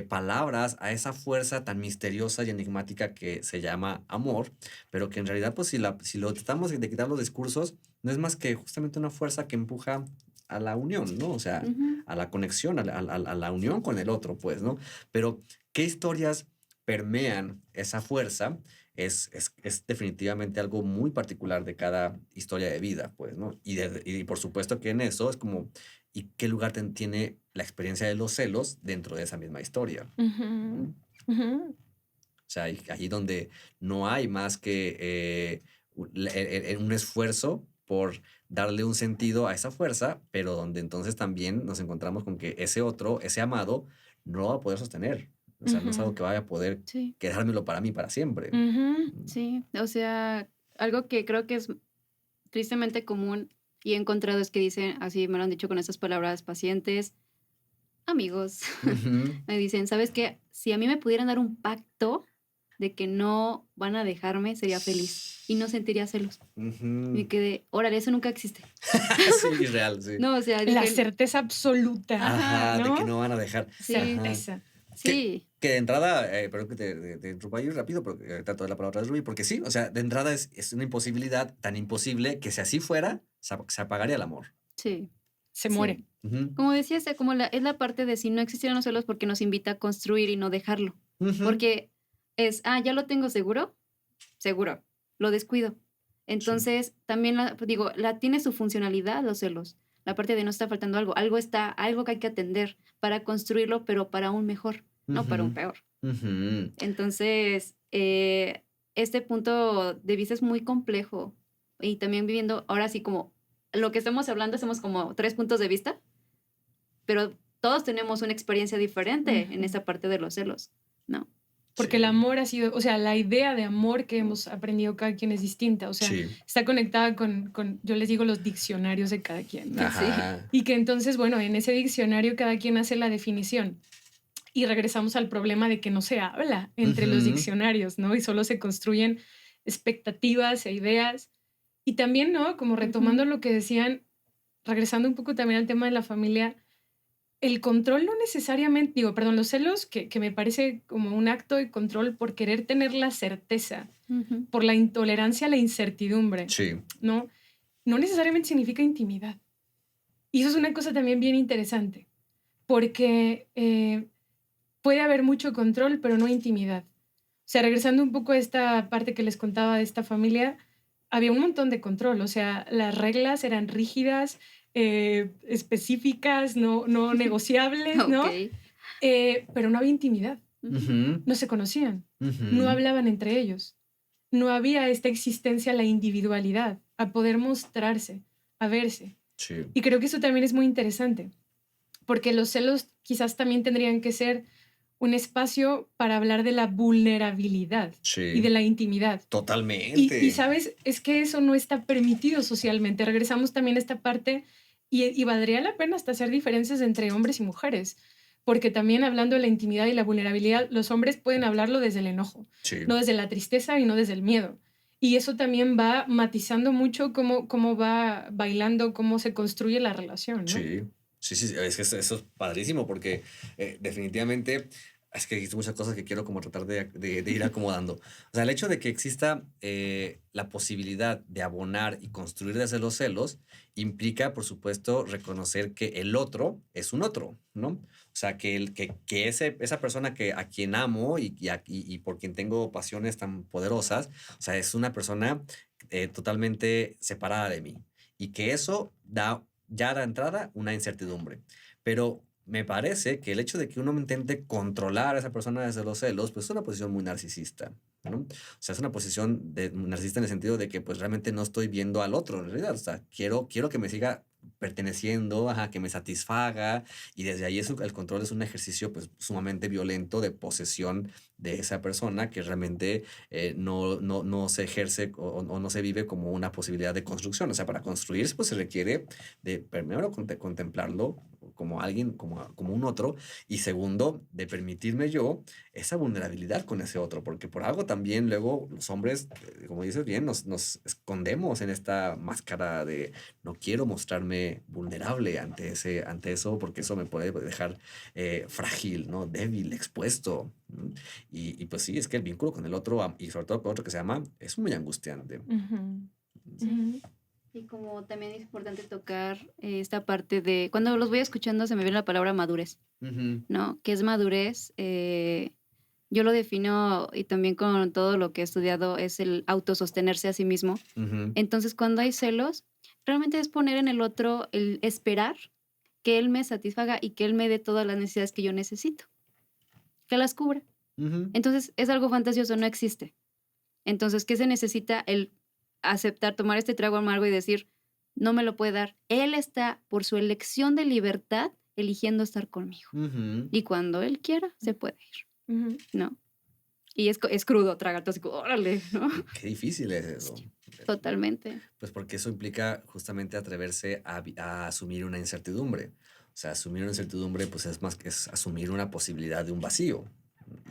palabras a esa fuerza tan misteriosa y enigmática que se llama amor, pero que en realidad, pues si lo tratamos de quitar los discursos, no es más que justamente una fuerza que empuja a la unión, ¿no? O sea, Ujú. a la conexión, a la unión con el otro, pues, ¿no? Pero, ¿qué historias permean esa fuerza? Es definitivamente algo muy particular de cada historia de vida, pues, ¿no? Y por supuesto que en eso es como, ¿y qué lugar tiene la experiencia de los celos dentro de esa misma historia? Ujú, ujú. O sea, ahí donde no hay más que un esfuerzo por darle un sentido a esa fuerza, pero donde entonces también nos encontramos con que ese otro, ese amado, no lo va a poder sostener. O sea, no es algo Ujú. que vaya a poder Sí, quedármelo para mí para siempre. Ujú. sí. O sea, algo que creo que es tristemente común y he encontrado es que dicen, así me lo han dicho con estas palabras, pacientes, amigos, Ujú. me dicen, ¿sabes qué? Si a mí me pudieran dar un pacto de que no van a dejarme, sería feliz y no sentiría celos. Me Ujú. quedé, órale, eso nunca existe. Sí, real, sí. No, o sea, La dije, certeza absoluta, ajá, Ajá, de que ¿no? no van a dejar. sí, Ajá. Certeza. Que, sí, que de entrada, perdón que te interrumpa ahí rápido, porque trato de la palabra de Ruby, porque sí, o sea, de entrada es una imposibilidad tan imposible que si así fuera, se apagaría el amor. sí, Se sí. muere. Ujú. Como decía, como es la parte de si no existieran los celos porque nos invita a construir y no dejarlo. Ujú. Porque es, ya lo tengo seguro, seguro, lo descuido. Entonces, también, digo, tiene su funcionalidad los celos. La parte de no está faltando algo, algo que hay que atender para construirlo, pero para un mejor, no para un Ujú. peor. Ujú. Entonces, este punto de vista es muy complejo. Y también viviendo, ahora sí, como lo que estamos hablando, hacemos como 3 puntos de vista, pero todos tenemos una experiencia diferente en Ujú. esa parte de los celos, ¿no? Porque Sí. el amor ha sido, o sea, la idea de amor que hemos aprendido cada quien es distinta. O sea, Sí. está conectada con, yo les digo, los diccionarios de cada quien, ¿no? Ajá. Y que entonces, bueno, en ese diccionario cada quien hace la definición. Y regresamos al problema de que no se habla entre los Ujú. diccionarios, ¿no? Y solo se construyen expectativas e ideas. Y también, ¿no? Como retomando Ujú. lo que decían, regresando un poco también al tema de la familia, el control no necesariamente, digo, perdón, los celos, que me parece como un acto de control por querer tener la certeza, Ujú. por la intolerancia a la incertidumbre, Sí. ¿no? No necesariamente significa intimidad. Y eso es una cosa también bien interesante, porque puede haber mucho control, pero no intimidad. O sea, regresando un poco a esta parte que les contaba de esta familia, había un montón de control, o sea, las reglas eran rígidas, específicas, no negociables, ¿no? Ok. Pero no había intimidad, Ujú. Ujú. no se conocían, Ujú. no hablaban entre ellos, no había esta existencia a la individualidad, a poder mostrarse, a verse. Sí. Y creo que eso también es muy interesante, porque los celos quizás también tendrían que ser un espacio para hablar de la vulnerabilidad y de Sí. la intimidad. Y Totalmente. sabes, es que eso no está permitido socialmente. Regresamos también a esta parte y valdría la pena hasta hacer diferencias entre hombres y mujeres, porque también hablando de la intimidad y la vulnerabilidad, los hombres pueden hablarlo desde el enojo, Sí. no desde la tristeza y no desde el miedo. Y eso también va matizando mucho cómo va bailando, cómo se construye la relación, ¿no? Sí, sí, sí, es que eso es padrísimo porque definitivamente es que existen muchas cosas que quiero como tratar de ir acomodando. O sea, el hecho de que exista la posibilidad de abonar y construir desde los celos implica, por supuesto, reconocer que el otro es un otro, ¿no? O sea, que esa persona a quien amo y por quien tengo pasiones tan poderosas, o sea, es una persona totalmente separada de mí. Y que eso ya da entrada una incertidumbre. Pero me parece que el hecho de que uno intente controlar a esa persona desde los celos, pues es una posición muy narcisista, ¿no? O sea, es una posición narcisista en el sentido de que pues realmente no estoy viendo al otro en realidad. O sea, quiero que me siga perteneciendo, ajá, que me satisfaga y desde ahí el control es un ejercicio pues sumamente violento de posesión de esa persona que realmente no se ejerce o no se vive como una posibilidad de construcción. O sea, para construirse pues se requiere de primero contemplarlo como alguien, como un otro, y segundo, de permitirme yo esa vulnerabilidad con ese otro, porque por algo también luego los hombres, como dices bien, nos escondemos en esta máscara de no quiero mostrarme vulnerable ante eso, porque eso me puede dejar frágil, ¿no? Débil, expuesto. Y pues sí, es que el vínculo con el otro, y sobre todo con otro que se ama, es muy angustiante. Ujú, Sí. ujú. Y como también es importante tocar esta parte de, cuando los voy escuchando se me viene la palabra madurez, Ujú. ¿no? ¿Qué es madurez? Yo lo defino y también con todo lo que he estudiado es el autosostenerse a sí mismo. Ujú. Entonces, cuando hay celos, realmente es poner en el otro el esperar que él me satisfaga y que él me dé todas las necesidades que yo necesito, que las cubra. Ujú. Entonces, es algo fantasioso, no existe. Entonces, ¿qué se necesita? El aceptar, tomar este trago amargo y decir, no me lo puede dar. Él está, por su elección de libertad, eligiendo estar conmigo. Ujú. Y cuando él quiera, se puede ir. Ujú. ¿no? Y es crudo tragarte así, como, órale, ¿no? Qué difícil es eso. Totalmente. Pues porque eso implica justamente atreverse a asumir una incertidumbre. O sea, asumir una incertidumbre pues es más que es asumir una posibilidad de un vacío.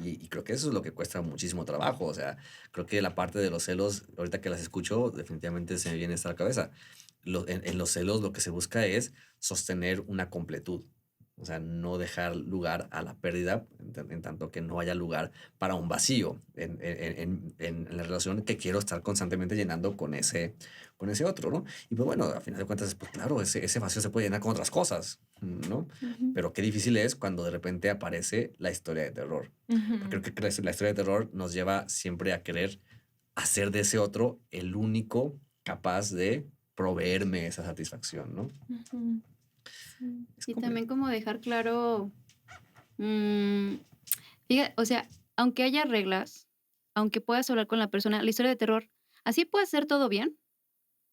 Y creo que eso es lo que cuesta muchísimo trabajo. O sea, creo que la parte de los celos, ahorita que las escucho, definitivamente se me viene esta a la cabeza. En los celos lo que se busca es sostener una completud. O sea, no dejar lugar a la pérdida, en tanto que no haya lugar para un vacío en la relación que quiero estar constantemente llenando con ese otro, ¿no? Y pues bueno, a final de cuentas, pues claro, ese vacío se puede llenar con otras cosas, ¿no? Ujú. Pero qué difícil es cuando de repente aparece la historia de terror. Ujú. Creo que la historia de terror nos lleva siempre a querer hacer de ese otro el único capaz de proveerme esa satisfacción, ¿no? Ujú. Sí. Es Y como- también como dejar claro, mm, o sea, aunque haya reglas, aunque puedas hablar con la persona, la historia de terror, así puedes hacer todo bien,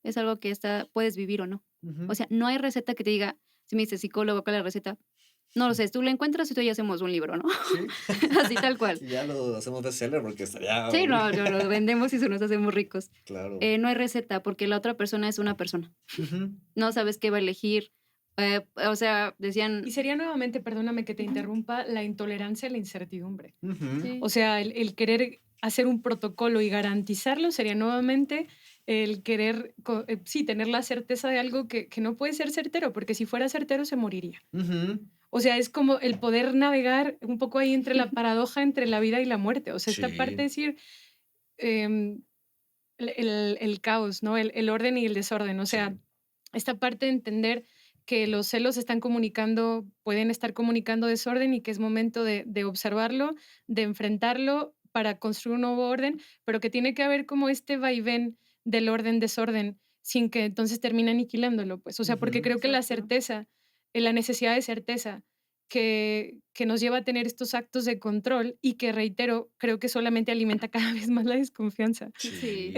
es algo que puedes vivir o no. Ujú. O sea, no hay receta que te diga, si me dices psicólogo, ¿cuál es la receta? No lo sé, tú la encuentras y tú ya hacemos un libro, ¿no? Sí. Así tal cual. Y ya lo hacemos bestseller porque estaría... Sí, no, lo vendemos y se nos hacemos ricos. Claro. No hay receta porque la otra persona es una persona. Ujú. No sabes qué va a elegir. O sea, decían... Y sería nuevamente, perdóname que te Ujú. interrumpa, la intolerancia a la incertidumbre. Ujú. Sí. O sea, el querer hacer un protocolo y garantizarlo sería nuevamente el querer, sí, tener la certeza de algo que no puede ser certero, porque si fuera certero se moriría. Ujú. O sea, es como el poder navegar un poco ahí entre la paradoja entre la vida y la muerte. O sea, esta Sí. parte de decir em, el caos, ¿no? El orden y el desorden. O sea, Sí. esta parte de entender que los celos están comunicando, pueden estar comunicando desorden y que es momento de observarlo, de enfrentarlo para construir un nuevo orden, pero que tiene que haber como este vaivén del orden-desorden sin que entonces termine aniquilándolo, pues. O sea, porque Ujú. creo que la Exacto. certeza, la necesidad de certeza que nos lleva a tener estos actos de control y que, reitero, creo que solamente alimenta cada vez más la desconfianza, Sí.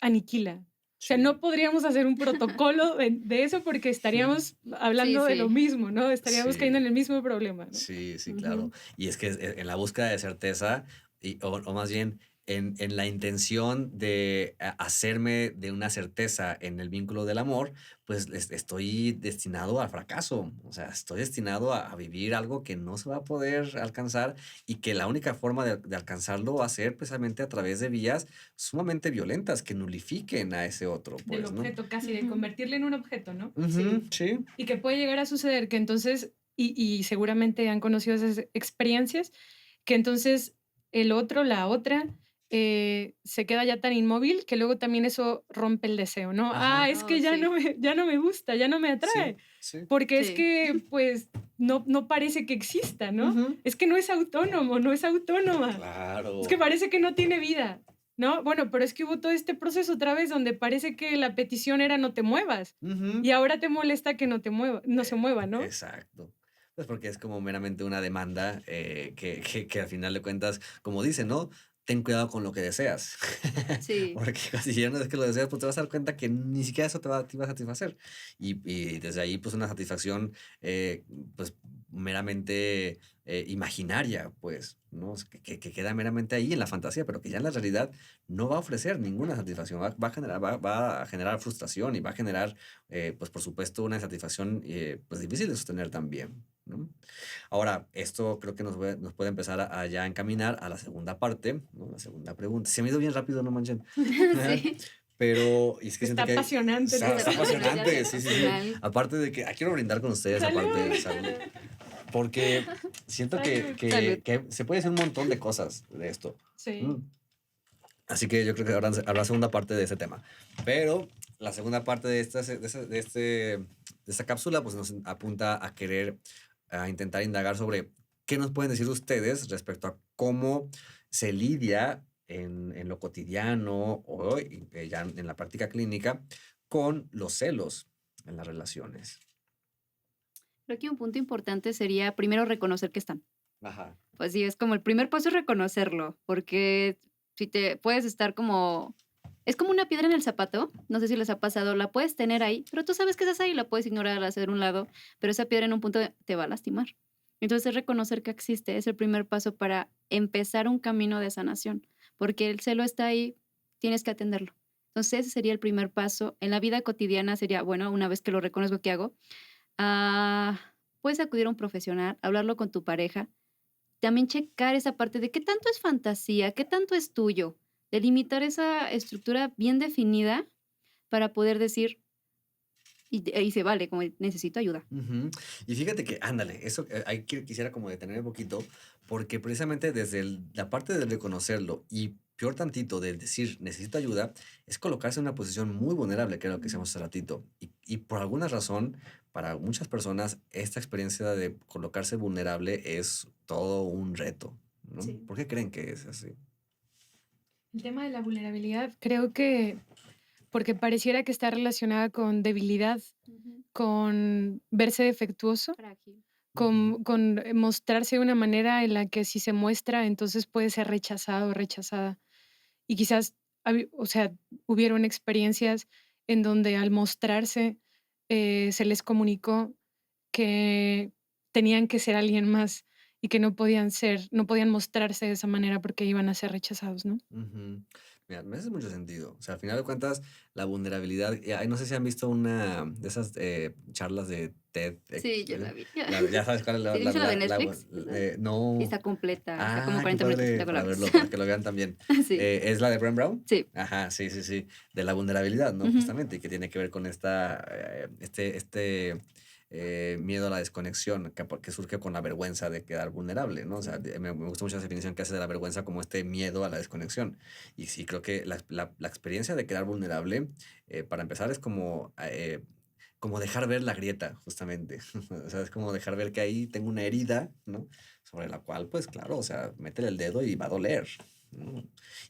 aniquila. O sea, Sí. no podríamos hacer un protocolo de eso porque estaríamos hablando de lo sí. mismo, ¿no? Estaríamos Sí. cayendo en el mismo problema, ¿no? Sí, sí, claro. Ujú. Y es que en la búsqueda de certeza, o más bien en la intención de hacerme de una certeza en el vínculo del amor, pues estoy destinado al fracaso. O sea, estoy destinado a vivir algo que no se va a poder alcanzar y que la única forma de alcanzarlo va a ser precisamente a través de vías sumamente violentas que nulifiquen a ese otro, Del pues, ¿no? objeto, casi, de Ujú. convertirle en un objeto, ¿no? Ujú, sí. Y que puede llegar a suceder que entonces, y seguramente han conocido esas experiencias, que entonces el otro, la otra, se queda ya tan inmóvil que luego también eso rompe el deseo, ¿no? Ajá. Ah, es Oh, que ya sí. ya no me gusta, ya no me Sí, atrae, sí. porque es Sí. que pues no parece que exista, ¿no? Ujú. Es que no es autónomo, no es autónoma. Claro. Es que parece que no tiene vida, ¿no? Bueno, pero es que hubo todo este proceso otra vez donde parece que la petición era no te muevas Ujú. y ahora te molesta que no se mueva, ¿no? Exacto. Pues porque es como meramente una demanda que al final de cuentas, como dicen, ¿no? Ten cuidado con lo que deseas. Sí. Porque si ya no es que lo deseas, pues te vas a dar cuenta que ni siquiera eso te va a satisfacer. Y desde ahí, pues una satisfacción, pues meramente imaginaria, pues, ¿no? Que queda meramente ahí en la fantasía, pero que ya en la realidad no va a ofrecer ninguna satisfacción. Va a generar frustración y va a generar pues por supuesto una satisfacción pues difícil de sostener también, ¿no? Ahora, esto creo que nos puede empezar a ya encaminar a la segunda parte, ¿no? La segunda pregunta. Se me ha ido bien rápido, no manchen. Sí. Pero y es que Está siento que apasionante. está apasionante, sí, sí, sí. Final. Aparte de que quiero brindar con ustedes, Salud. aparte de salud. Porque siento Salud. Salud. que se puede decir un montón de cosas de esto. Sí. Mm. Así que yo creo que habrá segunda parte de ese tema. Pero la segunda parte de esta cápsula pues nos apunta a a intentar indagar sobre qué nos pueden decir ustedes respecto a cómo se lidia en lo cotidiano o ya en la práctica clínica con los celos en las relaciones. Creo que un punto importante sería primero reconocer que están. Ajá. Pues sí, es como el primer paso es reconocerlo, porque si te puedes estar como... Es como una piedra en el zapato, no sé si les ha pasado, la puedes tener ahí, pero tú sabes que estás ahí, la puedes ignorar, hacer un lado, pero esa piedra en un punto te va a lastimar. Entonces, reconocer que existe es el primer paso para empezar un camino de sanación, porque el celo está ahí, tienes que atenderlo. Entonces, ese sería el primer paso. En la vida cotidiana sería, bueno, una vez que lo reconozco, ¿qué hago? Ah, puedes acudir a un profesional, hablarlo con tu pareja, también checar esa parte de qué tanto es fantasía, qué tanto es tuyo, delimitar esa estructura bien definida para poder decir, y se vale, como necesito ayuda. Ujú. Y fíjate que, ándale, eso ahí quisiera como detener un poquito, porque precisamente desde la parte de reconocerlo y peor tantito de decir necesito ayuda, es colocarse en una posición muy vulnerable, que era lo que decíamos hace ratito. Y por alguna razón, para muchas personas, esta experiencia de colocarse vulnerable es todo un reto, ¿no? Sí. ¿Por qué creen que es así? El tema de la vulnerabilidad creo que porque pareciera que está relacionada con debilidad, Ujú. con verse defectuoso, Frágil. con mostrarse de una manera en la que si se muestra, entonces puede ser rechazado o rechazada. Y quizás, o sea, hubieron experiencias en donde al mostrarse se les comunicó que tenían que ser alguien más y que no podían mostrarse de esa manera porque iban a ser rechazados, ¿no? Ujú. Mira, me hace mucho sentido. O sea, al final de cuentas, la vulnerabilidad. Ay, no sé si han visto una de esas charlas de TED. Sí, yo la vi. Ya sabes cuál es Sí, ¿viste la de Netflix? ¿Verdad? Y no. está completa, está como Ah, qué 40 minutos, padre luego la para ves. verlo, para que lo vean también. Sí, ¿Es la de Brené Brown? sí. Ajá, sí, sí, sí. De la vulnerabilidad, ¿no? Ujú. Justamente, y que tiene que ver con este miedo a la desconexión que surge con la vergüenza de quedar vulnerable, ¿no? O sea, me gusta mucho esa definición que hace de la vergüenza como este miedo a la desconexión. Y sí, creo que la experiencia de quedar vulnerable, para empezar, es como dejar ver la grieta, justamente. O sea, es como dejar ver que ahí tengo una herida, ¿no? Sobre la cual, pues claro, o sea, métele el dedo y va a doler, ¿no?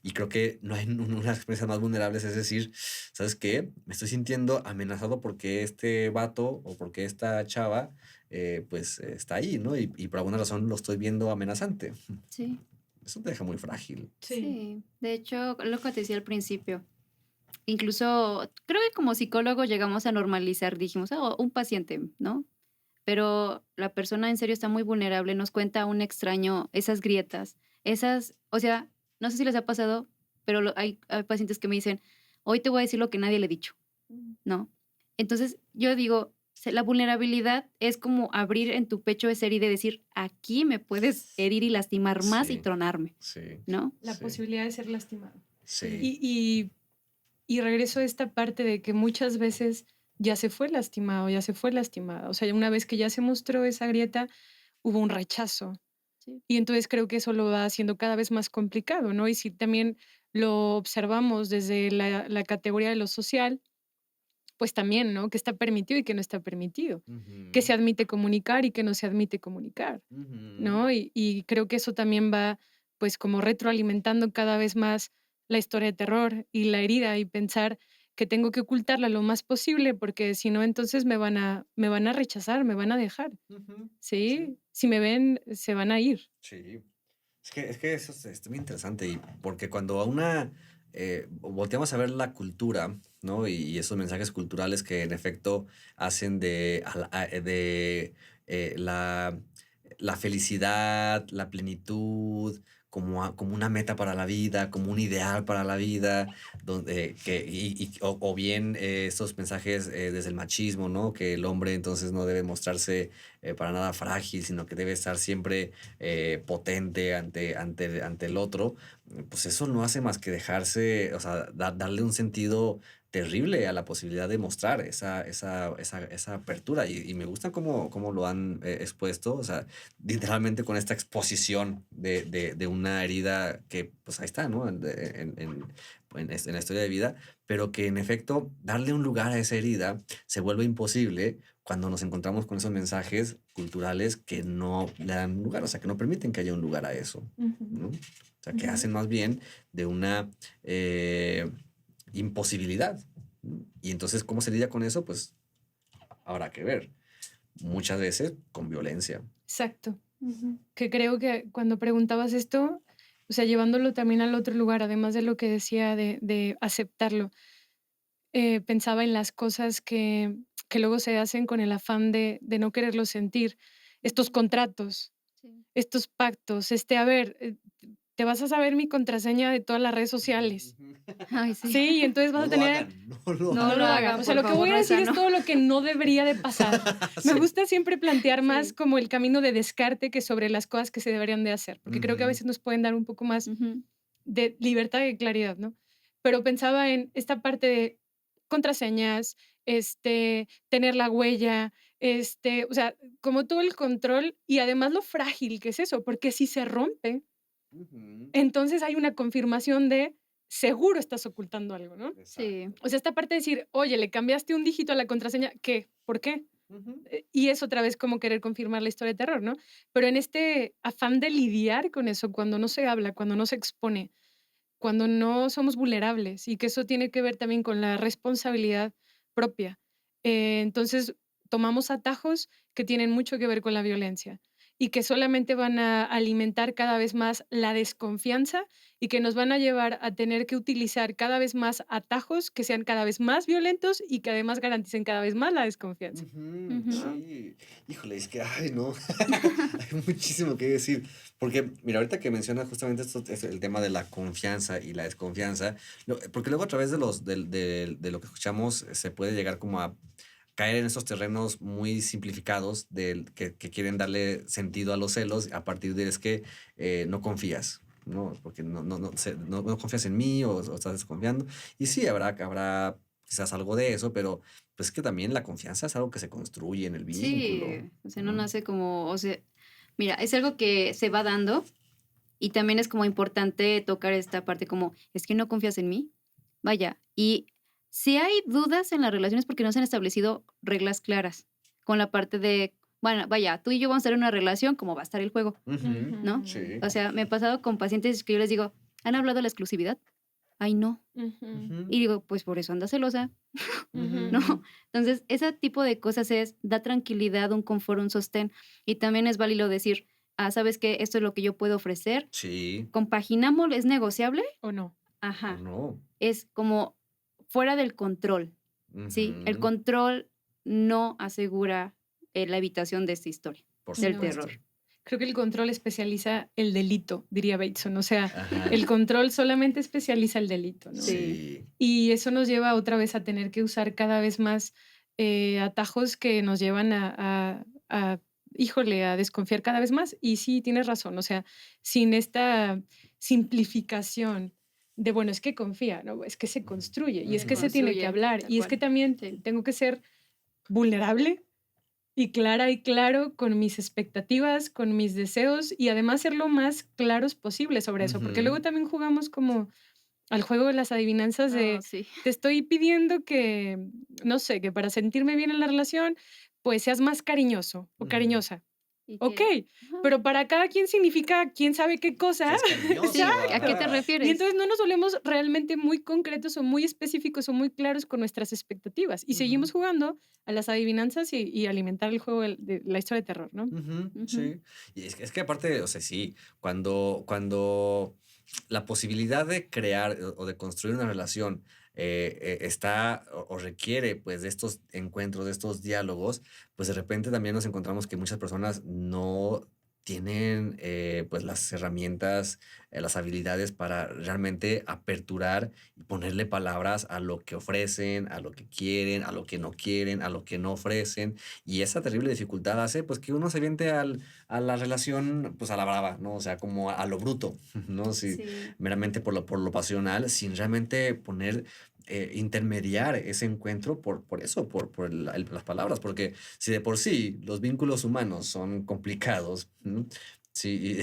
Y creo que no hay unas experiencias más vulnerables, es decir, ¿sabes qué? Me estoy sintiendo amenazado porque este vato o porque esta chava, pues está ahí, ¿no? Y por alguna razón lo estoy viendo amenazante. Sí, Eso te deja muy frágil. sí. De hecho, lo que te decía al principio, incluso creo que como psicólogo llegamos a normalizar, dijimos, "Oh, un paciente, ¿no? Pero la persona en serio está muy vulnerable, nos cuenta a un extraño esas grietas, o sea, no sé si les ha pasado, pero hay pacientes que me dicen, hoy te voy a decir lo que nadie le he dicho, ¿no? Entonces yo digo, la vulnerabilidad es como abrir en tu pecho esa herida y decir, aquí me puedes herir y lastimar más y Sí, tronarme, sí, ¿no? La sí, posibilidad de ser lastimado. sí. Y regreso a esta parte de que muchas veces ya se fue lastimado, ya se fue lastimada. O sea, una vez que ya se mostró esa grieta, hubo un rechazo. Sí. Y entonces creo que eso lo va haciendo cada vez más complicado, ¿no? Y si también lo observamos desde la categoría de lo social, pues también, ¿no? ¿Qué está permitido y qué no está permitido? ¿Qué se Ujú, admite comunicar y qué no se admite comunicar? ujú, ¿No? Y creo que eso también va, pues, como retroalimentando cada vez más la historia de terror y la herida y pensar que tengo que ocultarla lo más posible porque si no, entonces me van a rechazar, me van a dejar, ujú. Sí, ¿sí? Si me ven, se van a ir. sí. Es que eso es muy interesante y porque cuando volteamos a ver la cultura, ¿no? Y esos mensajes culturales que en efecto hacen de la felicidad, la plenitud, como una meta para la vida, como un ideal para la vida, o bien estos mensajes desde el machismo, ¿no? Que el hombre entonces no debe mostrarse para nada frágil, sino que debe estar siempre potente ante el otro, pues eso no hace más que dejarse, o sea, darle un sentido terrible a la posibilidad de mostrar esa apertura. Y me gusta cómo lo han expuesto, o sea, literalmente con esta exposición de una herida que, pues ahí está, ¿no? En la historia de vida, pero que en efecto darle un lugar a esa herida se vuelve imposible cuando nos encontramos con esos mensajes culturales que no le dan lugar, o sea, que no permiten que haya un lugar a eso, ¿no? O sea, que Ujú. hacen más bien de una imposibilidad, ¿no? Y entonces, ¿cómo se lidia con eso? Pues habrá que ver. Muchas veces con violencia. Exacto. Ujú. Que creo que cuando preguntabas esto, o sea, llevándolo también al otro lugar, además de lo que decía de aceptarlo, pensaba en las cosas que luego se hacen con el afán de no quererlo sentir. estos contratos, Sí. estos pactos, a ver, te vas a saber mi contraseña de todas las redes sociales. Ay, sí. Sí, y entonces vas No a lo tener... hagan, no lo No No hagan. lo hagan. hagan, O sea, por lo que favor, voy a no, decir esa es no. todo lo que no debería de pasar. Me Sí. gusta siempre plantear más Sí. como el camino de descarte que sobre las cosas que se deberían de hacer, porque creo que a Ujú. veces nos pueden dar un poco más Ujú. de libertad y claridad, ¿no? Pero pensaba en esta parte de contraseñas, tener la huella, o sea, como todo el control y además lo frágil que es eso, porque si se rompe, Ujú. entonces hay una confirmación de seguro estás ocultando algo, ¿no? Sí. Exacto. O sea, esta parte de decir, oye, le cambiaste un dígito a la contraseña, ¿qué? ¿Por qué? Ujú. Y es otra vez como querer confirmar la historia de terror, ¿no? Pero en este afán de lidiar con eso, cuando no se habla, cuando no se expone, cuando no somos vulnerables y que eso tiene que ver también con la responsabilidad propia. Entonces, tomamos atajos que tienen mucho que ver con la violencia y que solamente van a alimentar cada vez más la desconfianza y que nos van a llevar a tener que utilizar cada vez más atajos que sean cada vez más violentos y que además garanticen cada vez más la desconfianza. Ujú, Ujú. sí, híjole, es que, ay, no, hay muchísimo que decir, porque, mira, ahorita que mencionas justamente esto, es el tema de la confianza y la desconfianza, porque luego a través de de lo que escuchamos se puede llegar como a caer en esos terrenos muy simplificados que quieren darle sentido a los celos a partir de es que no confías. ¿No? Porque no confías en mí o estás desconfiando. Y sí, habrá quizás algo de eso, pero pues que también la confianza es algo que se construye en el vínculo. Sí, o sea, no ¿No? nace como, o sea, mira, es algo que se va dando y también es como importante tocar esta parte como, es que no confías en mí, vaya, y si hay dudas en las relaciones porque no se han establecido reglas claras con la parte de, bueno, vaya, tú y yo vamos a estar en una relación, ¿cómo va a estar el juego? Ujú, ¿No? sí. O sea, me he pasado con pacientes que yo les digo, ¿han hablado de la exclusividad? Ay, no. Ujú, Y digo, pues por eso anda celosa, ¿no? ujú. Entonces, ese tipo de cosas da tranquilidad, un confort, un sostén. Y también es válido decir, ¿sabes qué? Esto es lo que yo puedo ofrecer. Sí, ¿Compaginamos? ¿Es negociable? ¿O no? o Ajá. no. Es como fuera del control, ¿sí? El Ujú, control no asegura la evitación de esta historia, por del No. supuesto. terror. Creo que el control especializa el delito, diría Bateson. O sea, Ajá. el control solamente especializa el delito, ¿no? Sí. Sí. Y eso nos lleva otra vez a tener que usar cada vez más atajos que nos llevan híjole, a desconfiar cada vez más. Y sí, tienes razón. O sea, sin esta simplificación de, bueno, es que confía, ¿no? Es que se construye y es Se que se tiene que construye, hablar tal y es que cual. también Sí. tengo que ser vulnerable y clara y claro con mis expectativas, con mis deseos y además ser lo más claros posible sobre eso, porque luego Ujú. también jugamos como al juego de las adivinanzas Oh, de sí. te estoy pidiendo que, no sé, que para sentirme bien en la relación, pues seas más cariñoso o Ujú. cariñosa. Y Ok, que, ajá. pero para cada quien significa quién sabe qué cosa. Que es cariñoso. Sí, ¿a qué te Ajá. Y refieres? entonces no nos volvemos realmente muy concretos o muy específicos o muy claros con nuestras expectativas. Y seguimos Ujú. jugando a las adivinanzas y alimentar el juego de la historia de terror, ¿no? Ujú, Ujú. sí. Y es que aparte, o sea, sí, cuando la posibilidad de crear o de construir una relación está o requiere pues de estos encuentros, de estos diálogos, pues de repente también nos encontramos que muchas personas no tienen pues las herramientas, las habilidades para realmente aperturar y ponerle palabras a lo que ofrecen, a lo que quieren, a lo que no quieren, a lo que no ofrecen. Y esa terrible dificultad hace pues que uno se viente a la relación pues a la brava, ¿no? O sea, como a lo bruto, ¿no? Sí, Sí. meramente por lo pasional, sin realmente poner, intermediar ese encuentro por eso, por las palabras, porque si de por sí los vínculos humanos son complicados, ¿no? Si,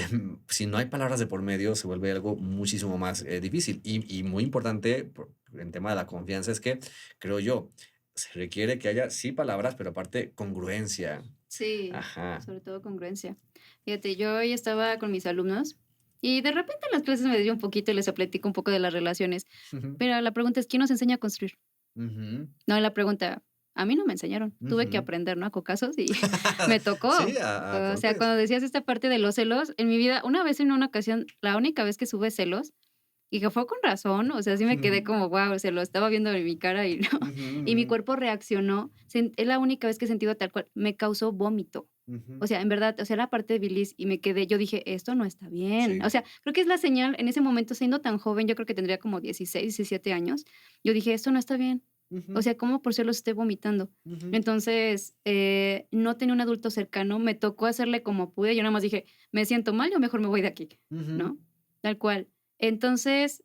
si no hay palabras de por medio, se vuelve algo muchísimo más difícil. Y muy importante en tema de la confianza es que, creo yo, se requiere que haya, sí, palabras, pero aparte congruencia. Sí, Ajá. sobre todo congruencia. Fíjate, yo hoy estaba con mis alumnos y de repente en las clases me dio un poquito y les platico un poco de las relaciones, Ujú, pero la pregunta es, ¿quién nos enseña a construir? ujú, No, la pregunta, a mí no me enseñaron, tuve que ujú. aprender, ¿no? A cocazos y me Sí, tocó. a O sea, golpes. cuando decías esta parte de los celos, en mi vida, una vez en una ocasión, la única vez que sube celos, Y que fue con razón, o sea, sí me quedé como, wow, se lo estaba viendo en mi cara y no. Ujú, Y mi ujú, cuerpo reaccionó. Es la única vez que he sentido tal cual. Me causó vómito. O ujú. sea, en verdad, o sea, la parte de bilis y me quedé, yo dije, esto no está bien. O Sí. sea, creo que es la señal en ese momento, siendo tan joven, yo creo que tendría como 16, 17 años. Yo dije, esto no está bien. O Ujú, sea, ¿cómo por celos esté vomitando? ujú, Entonces, no tenía un adulto cercano, me tocó hacerle como pude. Yo nada más dije, me siento mal, yo mejor me voy de aquí, ujú. ¿no? Tal cual. Entonces,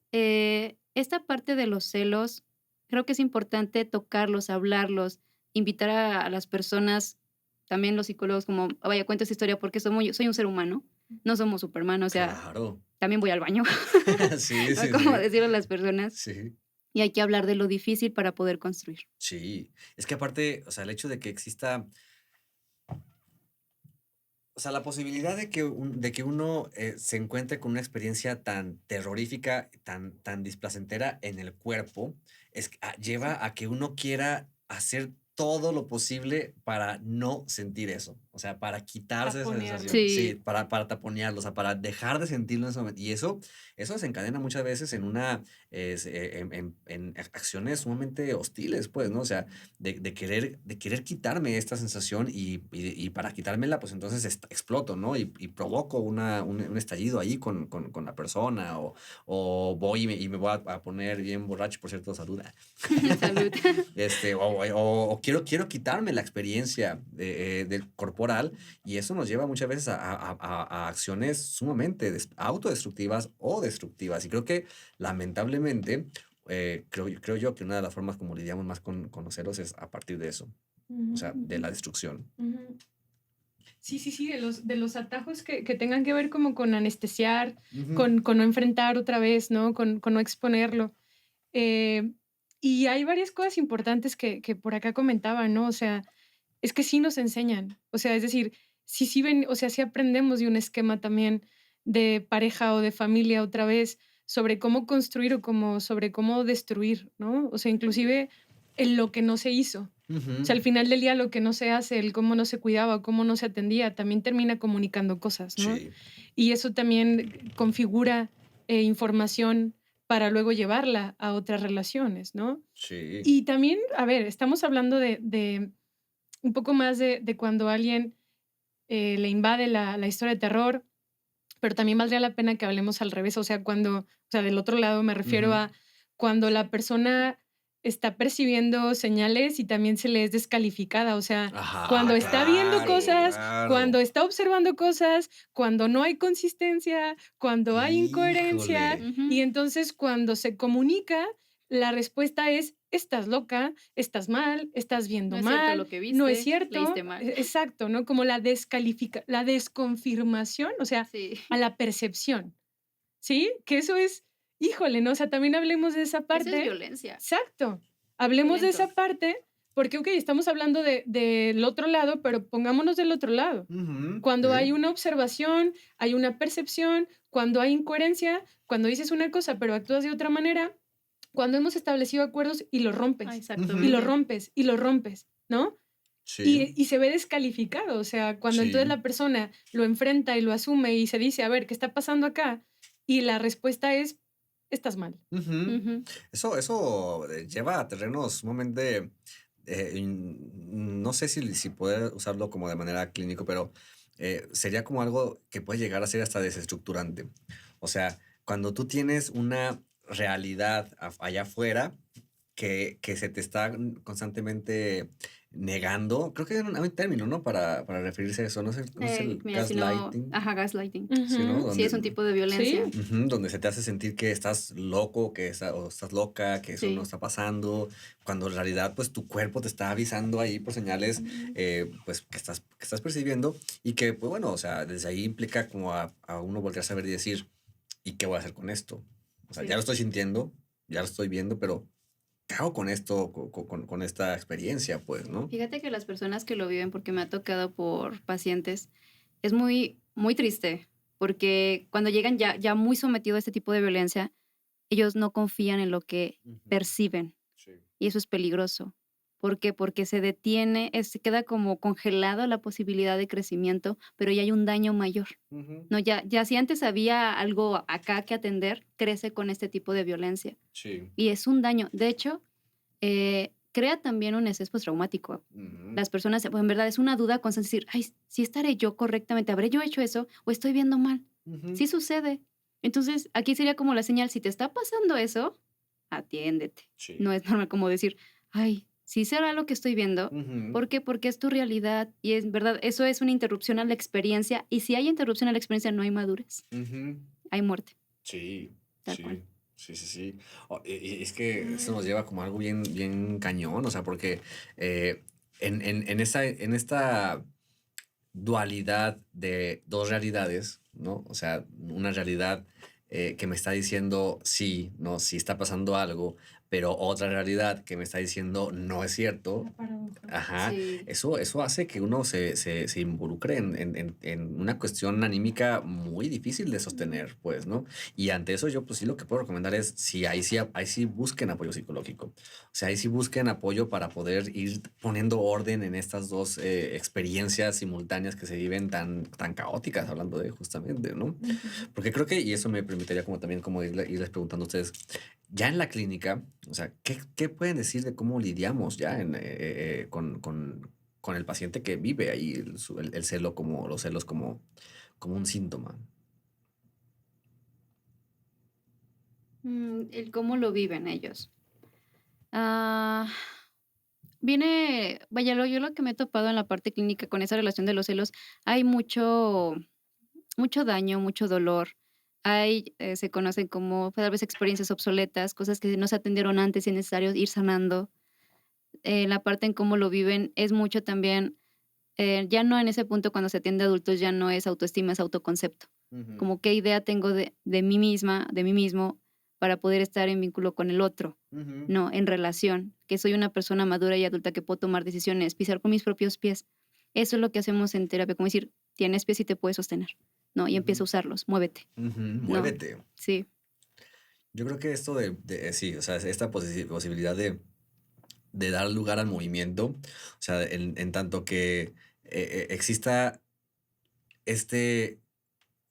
esta parte de los celos, creo que es importante tocarlos, hablarlos, invitar a las personas, también los psicólogos, como, vaya, cuenta esta historia porque soy un ser humano, no somos Superman, o sea, Claro. también voy al baño, Sí, ¿no? sí, Como sí. decirle a las personas, Sí. y hay que hablar de lo difícil para poder construir. Sí. Es que aparte, o sea, el hecho de que exista, o sea, la posibilidad de que uno se encuentre con una experiencia tan terrorífica, tan displacentera en el cuerpo, lleva a que uno quiera hacer todo lo posible para no sentir eso. O sea, para quitarse esa Taponearlo. sensación. Sí, Sí, para taponearlo, o sea, para dejar de sentirlo en ese momento. Y eso desencadena muchas veces en en acciones sumamente hostiles, pues, ¿no? O sea, de querer quitarme esta sensación y para quitármela, pues entonces exploto, ¿no? Y provoco un estallido ahí con la persona o voy y me voy a poner bien borracho, por cierto, saluda. salud. O quiero quitarme la experiencia del corporal y eso nos lleva muchas veces a acciones sumamente autodestructivas o destructivas. Y creo que lamentablemente creo yo que una de las formas como lidiamos más con los celos es a partir de eso, o Ujú, sea, de la ujú, destrucción. ujú. Sí, sí, sí, de los atajos que tengan que ver como con anestesiar, Ujú, con no enfrentar otra vez, ¿no? Con no exponerlo. Eh, y hay varias cosas importantes que por acá comentaba, ¿no? O sea, es que sí nos enseñan. O sea, es decir, sí ven, o sea, sí aprendemos de un esquema también de pareja o de familia otra vez sobre cómo construir o como sobre cómo destruir, ¿no? O sea, inclusive en lo que no se hizo. O ujú. sea, al final del día lo que no se hace, el cómo no se cuidaba o cómo no se atendía, también termina comunicando cosas, ¿no? Sí, Y eso también configura información para luego llevarla a otras relaciones, ¿no? sí. Y también, a ver, estamos hablando de un poco más de cuando a alguien le invade la historia de terror, pero también valdría la pena que hablemos al revés, o sea, o sea, del otro lado me refiero Ujú. a cuando la persona está percibiendo señales y también se le es descalificada, o sea, cuando Ajá, está viendo claro, cosas, cuando claro. está observando cosas, cuando no hay consistencia, cuando hay incoherencia, Híjole. y Ujú. entonces cuando se comunica, la respuesta es, estás loca, estás mal, estás No viendo es cierto mal, lo que no es viste, leíste cierto, mal. exacto, ¿no? Como la desconfirmación, o sea, Sí, a la percepción, ¿sí? Que eso es, híjole, ¿no? O sea, también hablemos de esa eso es parte. violencia, Exacto. es Hablemos de violento. esa parte porque, ok, estamos hablando del otro lado, pero pongámonos del otro lado. Ujú, Cuando hay sí. una observación, hay una percepción, cuando hay incoherencia, cuando dices una cosa pero actúas de otra manera, cuando hemos establecido acuerdos y los Ah, rompes, y Ujú, los exactamente. rompes, y los rompes, ¿no? sí, Y se ve descalificado, o sea, cuando entonces sí. la persona lo enfrenta y lo asume y se dice, a ver, ¿qué está pasando acá? Y la respuesta es, estás mal. Ujú. Ujú. Eso lleva a terrenos sumamente, no sé si poder usarlo como de manera clínico, pero sería como algo que puede llegar a ser hasta desestructurante. O sea, cuando tú tienes una realidad allá afuera que se te está constantemente negando, creo que hay un término, ¿no? Para referirse a eso, no es el Mira, si no, gaslighting, ajá, gaslighting. ¿sí, no? Ujú. Sí, es un tipo de violencia. Sí, Ujú, donde se te hace sentir que estás loco, o estás loca, que eso no Sí. está pasando, cuando en realidad pues tu cuerpo te está avisando ahí por señales pues que estás percibiendo y que pues bueno, o sea, desde ahí implica como a uno volver a saber y decir, ¿y qué voy a hacer con esto? O sea, ya lo Sí. estoy sintiendo, ya lo estoy viendo, pero ¿qué hago con esto, con esta experiencia, pues, ¿no? Fíjate que las personas que lo viven, porque me ha tocado por pacientes, es muy, muy triste, porque cuando llegan ya muy sometidos a este tipo de violencia, ellos no confían en lo que Ujú, perciben sí. y eso es peligroso. ¿Por qué? Porque se detiene, se queda como congelado la posibilidad de crecimiento, pero ya hay un daño mayor. Ujú. No, ya si antes había algo acá que atender, crece con este tipo de violencia. Sí. Y es un daño. De hecho, crea también un estrés postraumático. Ujú. Las personas, pues, en verdad, es una duda constante, decir, ay, ¿sí estaré yo correctamente? ¿Habré yo hecho eso o estoy viendo mal? Ujú. Sí sucede. Entonces, aquí sería como la señal, si te está pasando eso, atiéndete. Sí. No es normal como decir, ay, ¿sí será lo que estoy viendo? Ujú. ¿Por qué? Porque es tu realidad y es verdad, eso es una interrupción a la experiencia y si hay interrupción a la experiencia no hay madurez, Ujú. hay muerte, Sí, tal cual. sí, sí, sí, sí. Y es que eso nos lleva como a algo bien, bien cañón, o sea, porque en esta dualidad de dos realidades, ¿no? O sea, una realidad que me está diciendo sí, ¿no? Sí está pasando algo, pero otra realidad que me está diciendo no es cierto. La paradoja. Ajá, Sí. eso hace que uno se involucre en una cuestión anímica muy difícil de sostener, pues, ¿no? Y ante eso yo, pues sí, lo que puedo recomendar es, sí, ahí sí busquen apoyo psicológico. O sea, ahí sí busquen apoyo para poder ir poniendo orden en estas dos experiencias simultáneas que se viven tan caóticas, hablando de justamente, ¿no? Ujú. Porque creo que, y eso me permitiría como también como irles preguntando a ustedes, ya en la clínica, o sea, ¿qué pueden decir de cómo lidiamos ya con el paciente que vive ahí el celo como, los celos como un síntoma? El cómo lo viven ellos. Ah, vaya, yo lo que me he topado en la parte clínica con esa relación de los celos, hay mucho daño, mucho dolor. Hay, se conocen como tal vez experiencias obsoletas, cosas que no se atendieron antes y es necesario ir sanando. La parte en cómo lo viven es mucho también, ya no en ese punto cuando se atiende a adultos, ya no es autoestima, es autoconcepto. Ujú, Como qué idea tengo de mí misma, de mí mismo, para poder estar en vínculo con el otro, ujú, no, en relación, que soy una persona madura y adulta que puedo tomar decisiones, pisar con mis propios pies. Eso es lo que hacemos en terapia, como decir, tienes pies y te puedes sostener, ¿no? Y empieza a ujú, usarlos, muévete, ujú, ¿no? muévete. Sí. Yo creo que esto sí, o sea, esta posibilidad de dar lugar al movimiento, o sea, en tanto que exista este,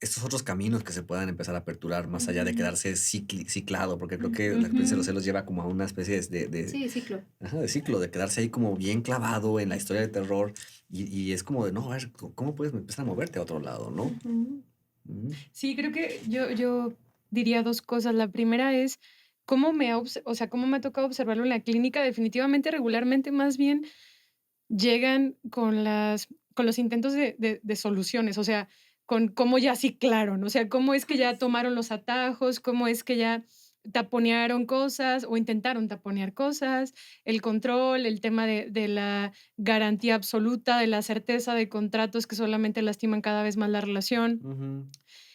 estos otros caminos que se puedan empezar a aperturar más allá de Ujú. quedarse ciclado, porque creo que la experiencia de los Ujú. celos lleva como a una especie Sí, ciclo. ajá, de ciclo, de quedarse ahí como bien clavado en la historia de terror y es como de, no, a ver, ¿cómo puedes empezar a moverte a otro lado, no? Ujú. Ujú, Sí, creo que yo diría 2 cosas. La primera es cómo o sea, cómo me ha tocado observarlo en la clínica. Definitivamente, regularmente, más bien, llegan con los intentos de soluciones, o sea, con cómo ya ciclaron, o sea, cómo es que ya tomaron los atajos, cómo es que ya taponearon cosas o intentaron taponear cosas, el control, el tema de la garantía absoluta, de la certeza de contratos que solamente lastiman cada vez más la relación. ujú,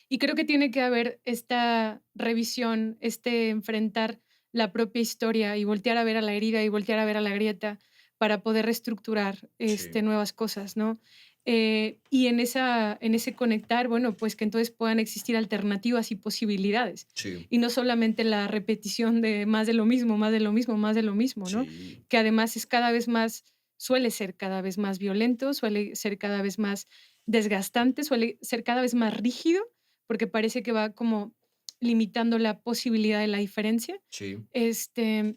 Y creo que tiene que haber esta revisión, este enfrentar la propia historia y voltear a ver a la herida y voltear a ver a la grieta para poder reestructurar, sí, nuevas cosas, ¿no? Y en ese conectar, bueno, pues que entonces puedan existir alternativas y posibilidades, sí, y no solamente la repetición de más de lo mismo, más de lo mismo, más de lo mismo, ¿no? sí, Que además es cada vez más suele ser cada vez más violento, suele ser cada vez más desgastante, suele ser cada vez más rígido, porque parece que va como limitando la posibilidad de la diferencia. sí, Este,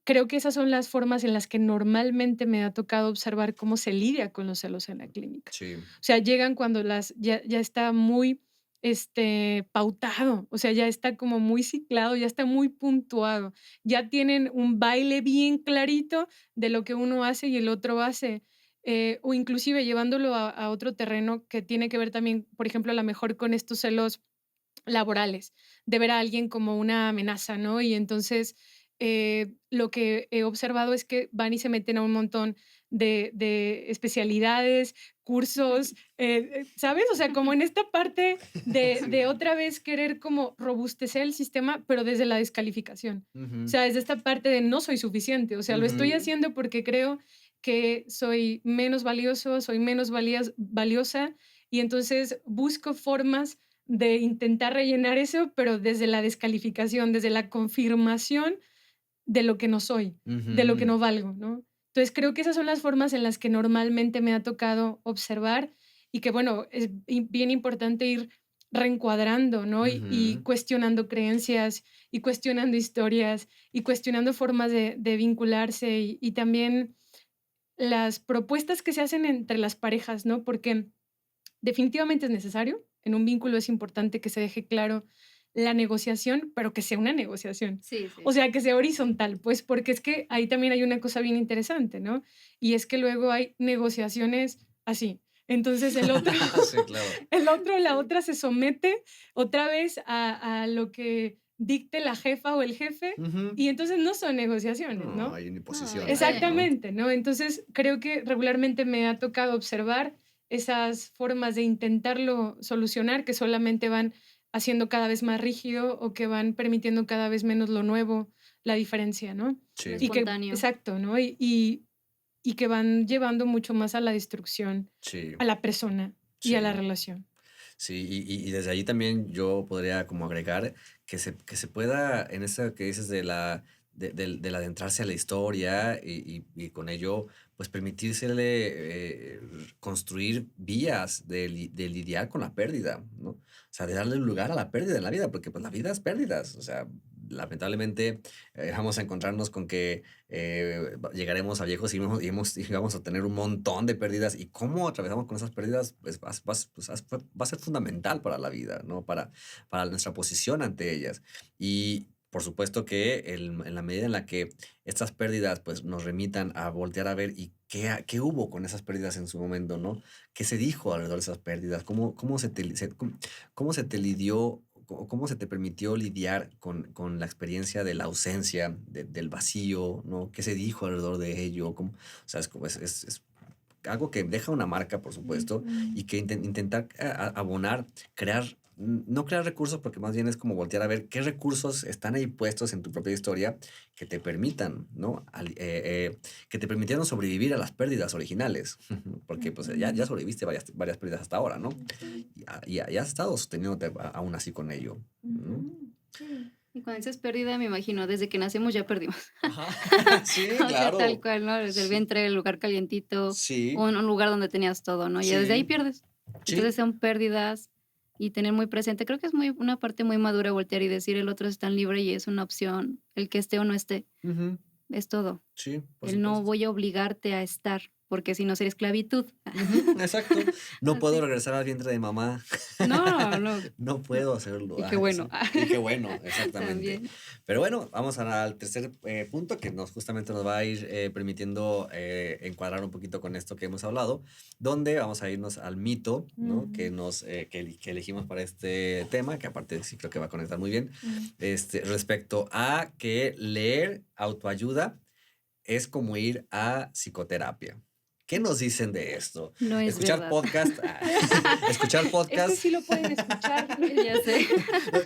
creo que esas son las formas en las que normalmente me ha tocado observar cómo se lidia con los celos en la clínica. sí, O sea, llegan cuando ya está muy pautado, o sea, ya está como muy ciclado, ya está muy puntuado, ya tienen un baile bien clarito de lo que uno hace y el otro hace. O inclusive llevándolo a otro terreno que tiene que ver también, por ejemplo, a lo mejor con estos celos laborales, de ver a alguien como una amenaza, ¿no? Y entonces, lo que he observado es que van y se meten a un montón de especialidades, cursos, ¿sabes? O sea, como en esta parte de sí, otra vez querer como robustecer el sistema, pero desde la descalificación. O ujú, sea, desde esta parte de no soy suficiente, o sea, lo estoy ujú, haciendo porque creo que soy menos valioso, soy menos valiosa, y entonces busco formas de intentar rellenar eso, pero desde la descalificación, desde la confirmación de lo que no soy, de lo que ujú, no valgo, ¿no? Entonces creo que esas son las formas en las que normalmente me ha tocado observar y que, bueno, es bien importante ir reencuadrando, ¿no? Y Ujú. cuestionando creencias y cuestionando historias y cuestionando formas de vincularse y también las propuestas que se hacen entre las parejas, ¿no? Porque definitivamente es necesario, en un vínculo es importante que se deje claro la negociación, pero que sea una negociación. Sí, O sí. sea, que sea horizontal, pues porque es que ahí también hay una cosa bien interesante, ¿no? Y es que luego hay negociaciones así. Entonces el otro, Sí, claro. el otro, la Sí. otra se somete otra vez a lo que dicte la jefa o el jefe Ujú. y entonces no son negociaciones, No, ¿no? hay una No, imposición ahí, ¿no? Exactamente, ¿no? Entonces, creo que regularmente me ha tocado observar esas formas de intentarlo solucionar que solamente van haciendo cada vez más rígido o que van permitiendo cada vez menos lo nuevo, la diferencia, ¿no? lo Sí, Y que, espontáneo. exacto, ¿no? Y que van llevando mucho más a la destrucción, sí, a la persona y a la sí. relación. Sí, y desde allí también yo podría como agregar que se pueda, en eso que dices de del adentrarse a la historia y con ello, pues permitírsele construir vías de lidiar con la pérdida, ¿no? O sea, de darle lugar a la pérdida en la vida, porque pues la vida es pérdidas, o sea, lamentablemente vamos a encontrarnos con que llegaremos a viejos y vamos a tener un montón de pérdidas. Y cómo atravesamos con esas pérdidas, pues va a ser fundamental para la vida, ¿no? Para nuestra posición ante ellas. Y por supuesto que en la medida en la que estas pérdidas pues, nos remitan a voltear a ver y qué hubo con esas pérdidas en su momento, ¿no? ¿Qué se dijo alrededor de esas pérdidas? ¿Cómo se te lidió? ¿Cómo se te permitió lidiar con la experiencia de la ausencia, del vacío, ¿no? ¿Qué se dijo alrededor de ello? O sea, es algo que deja una marca, por supuesto, Ujú. y que intentar abonar, crear, no crear recursos, porque más bien es como voltear a ver qué recursos están ahí puestos en tu propia historia que te permitan, ¿no? Que te permitieron sobrevivir a las pérdidas originales, porque pues ya Ujú. sobreviviste varias pérdidas hasta ahora, ¿no? Sí. Y has estado sosteniéndote aún así con ello. ¿No? Ujú. Sí. Y cuando dices pérdida, me imagino, desde que nacemos ya perdimos. Ajá, sí, O sea, tal claro. cual, ¿no? Desde el Sí, vientre, el lugar calientito, sí, un lugar donde tenías todo, ¿no? Y ya desde ahí sí, pierdes. sí. Entonces son pérdidas y tener muy presente, creo que es muy una parte muy madura voltear y decir el otro es tan libre y es una opción, el que esté o no esté, Ujú, es todo. sí, por El no supuesto. voy a obligarte a estar, porque si no sería esclavitud. Ujú, exacto. No puedo Así. regresar al vientre de mamá. No, no. No puedo hacerlo. Y qué Ah, bueno. exacto. Y qué bueno, exactamente. También. Pero bueno, vamos al tercer punto que justamente nos va a ir permitiendo encuadrar un poquito con esto que hemos hablado, donde vamos a irnos al mito, ¿no? Ujú. Que elegimos para este tema, que aparte sí creo que va a conectar muy bien, Ujú. respecto a que leer autoayuda es como ir a psicoterapia. ¿Qué nos dicen de esto? No es Escuchar verdad. podcast, escuchar Este podcast. sí lo pueden escuchar. Ya sé.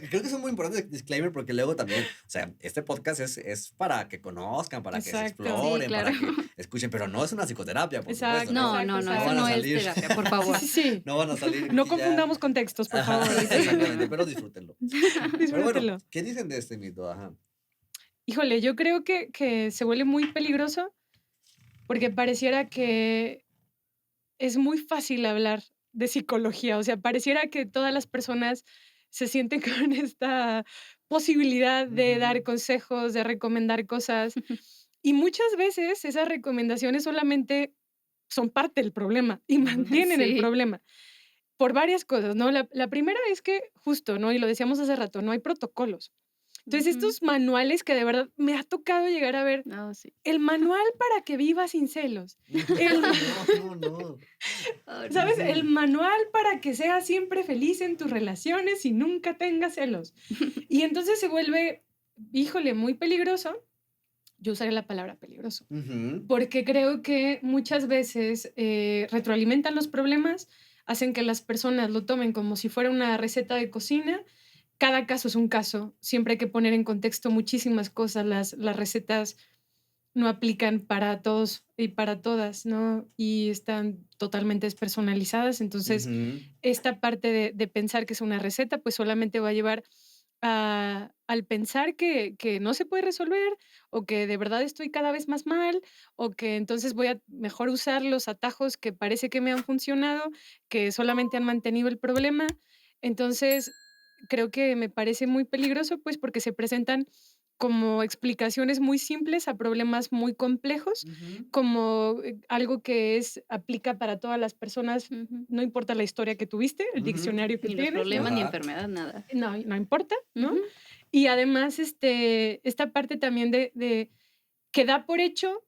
Creo que es un muy importante disclaimer porque luego también, o sea, este podcast es para que conozcan, para que se Exacto. Sí, exploren, claro. para que escuchen, pero no es una psicoterapia, por supuesto, Exacto, No, ¿no? no, no, No eso van a no es salir, terapia, por Sí, favor. sí, sí. no van a salir No aquí ya. confundamos contextos, por Ajá, favor. Sí, sí, exactamente, no. pero disfrútenlo. Pero bueno, Disfrútenlo. ¿qué dicen de este mito? Ajá. Híjole, yo creo que se vuelve muy peligroso porque pareciera que es muy fácil hablar de psicología. O sea, pareciera que todas las personas se sienten con esta posibilidad de dar Ujú, consejos, de recomendar cosas. Y muchas veces esas recomendaciones solamente son parte del problema y ujú, mantienen el Sí. problema. Por varias cosas, ¿no? La primera es que justo, ¿no? Y lo decíamos hace rato, no hay protocolos. Entonces, Ujú. estos manuales que de verdad me ha tocado llegar a ver, No, sí. el manual para que vivas sin celos, ujú. el ma No, no, no. Ay, no. ¿sabes? El Ujú, manual para que seas siempre feliz en tus relaciones y nunca tengas celos. Y entonces se vuelve, híjole, muy peligroso. Yo usaré la palabra peligroso, ujú, porque creo que muchas veces, retroalimentan los problemas, hacen que las personas lo tomen como si fuera una receta de cocina. Cada caso es un caso, siempre hay que poner en contexto muchísimas cosas, las recetas no aplican para todos y para todas, ¿no? Y están totalmente despersonalizadas, entonces ujú. esta parte de pensar que es una receta, pues solamente va a llevar al pensar que no se puede resolver o que de verdad estoy cada vez más mal o que entonces voy a mejor usar los atajos que parece que me han funcionado, que solamente han mantenido el problema. Entonces, creo que me parece muy peligroso, pues, porque se presentan como explicaciones muy simples a problemas muy complejos, Ujú. como, algo que aplica para todas las personas, Ujú. no importa la historia que tuviste, el Ujú. diccionario que Ni los tienes, ¿no? problemas, ni Ajá. enfermedad, nada. No, no importa, ¿no? Ujú. Y además, esta parte también de que da por hecho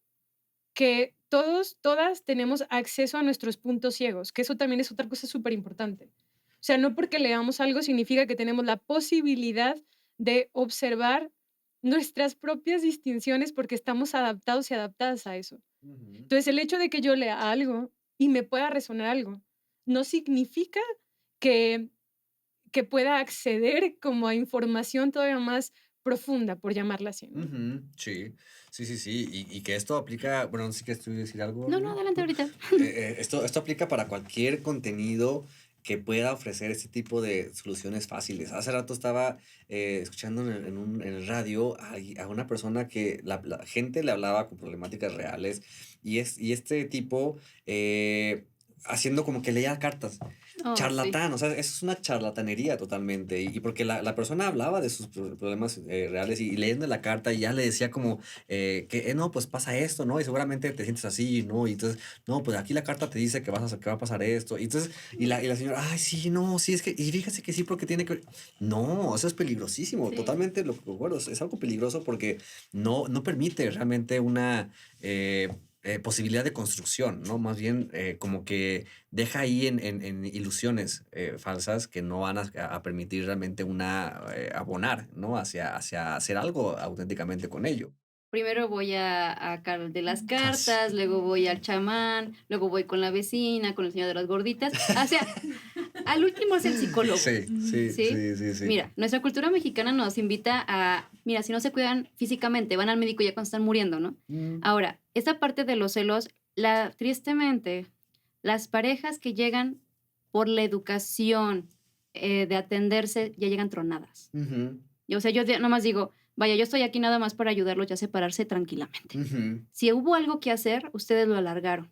que todos, todas tenemos acceso a nuestros puntos ciegos, que eso también es otra cosa súper importante. O sea, no porque leamos algo significa que tenemos la posibilidad de observar nuestras propias distinciones porque estamos adaptados y adaptadas a eso. Ujú. Entonces, el hecho de que yo lea algo y me pueda resonar algo, no significa que pueda acceder como a información todavía más profunda, por llamarla así, ¿no? Ujú, sí, sí, sí, sí, y que esto aplica, bueno, no sé si quieres tú decir algo, No, no, Rubí, adelante ¿tú? ahorita. Esto aplica para cualquier contenido que pueda ofrecer este tipo de soluciones fáciles. Hace rato estaba escuchando en el radio a una persona que la gente le hablaba con problemáticas reales y este tipo haciendo como que leía cartas. Oh, sí. Charlatán, o sea, eso es una charlatanería totalmente. Y porque la persona hablaba de sus problemas reales y leyendo la carta y ya le decía como que no, pues pasa esto, ¿no? Y seguramente te sientes así, ¿no? Y entonces, no, pues aquí la carta te dice que va a pasar esto. Y entonces, y la señora, ay, sí, no, sí, es que, y fíjese que sí, porque tiene que. No, eso es peligrosísimo, Sí. totalmente lo que concuerdo. Es algo peligroso porque no permite realmente una. Posibilidad de construcción, ¿no? Más bien como que deja ahí en ilusiones falsas que no van a permitir realmente abonar, ¿no? Hacia hacer algo auténticamente con ello. Primero voy a Carol de las Así. cartas, luego voy al chamán, luego voy con la vecina, con el señor de las gorditas. O sea, al último es el psicólogo, Sí, sí, ¿sí? sí, sí, sí. Mira, nuestra cultura mexicana nos invita a, mira, si no se cuidan físicamente, van al médico ya cuando están muriendo, ¿no? Mm, Ahora, esta parte de los celos, tristemente, las parejas que llegan por la educación de atenderse ya llegan tronadas. ujú, Y, o sea, nomás digo, vaya, yo estoy aquí nada más para ayudarlos ya a separarse tranquilamente. ujú, Si hubo algo que hacer, ustedes lo alargaron,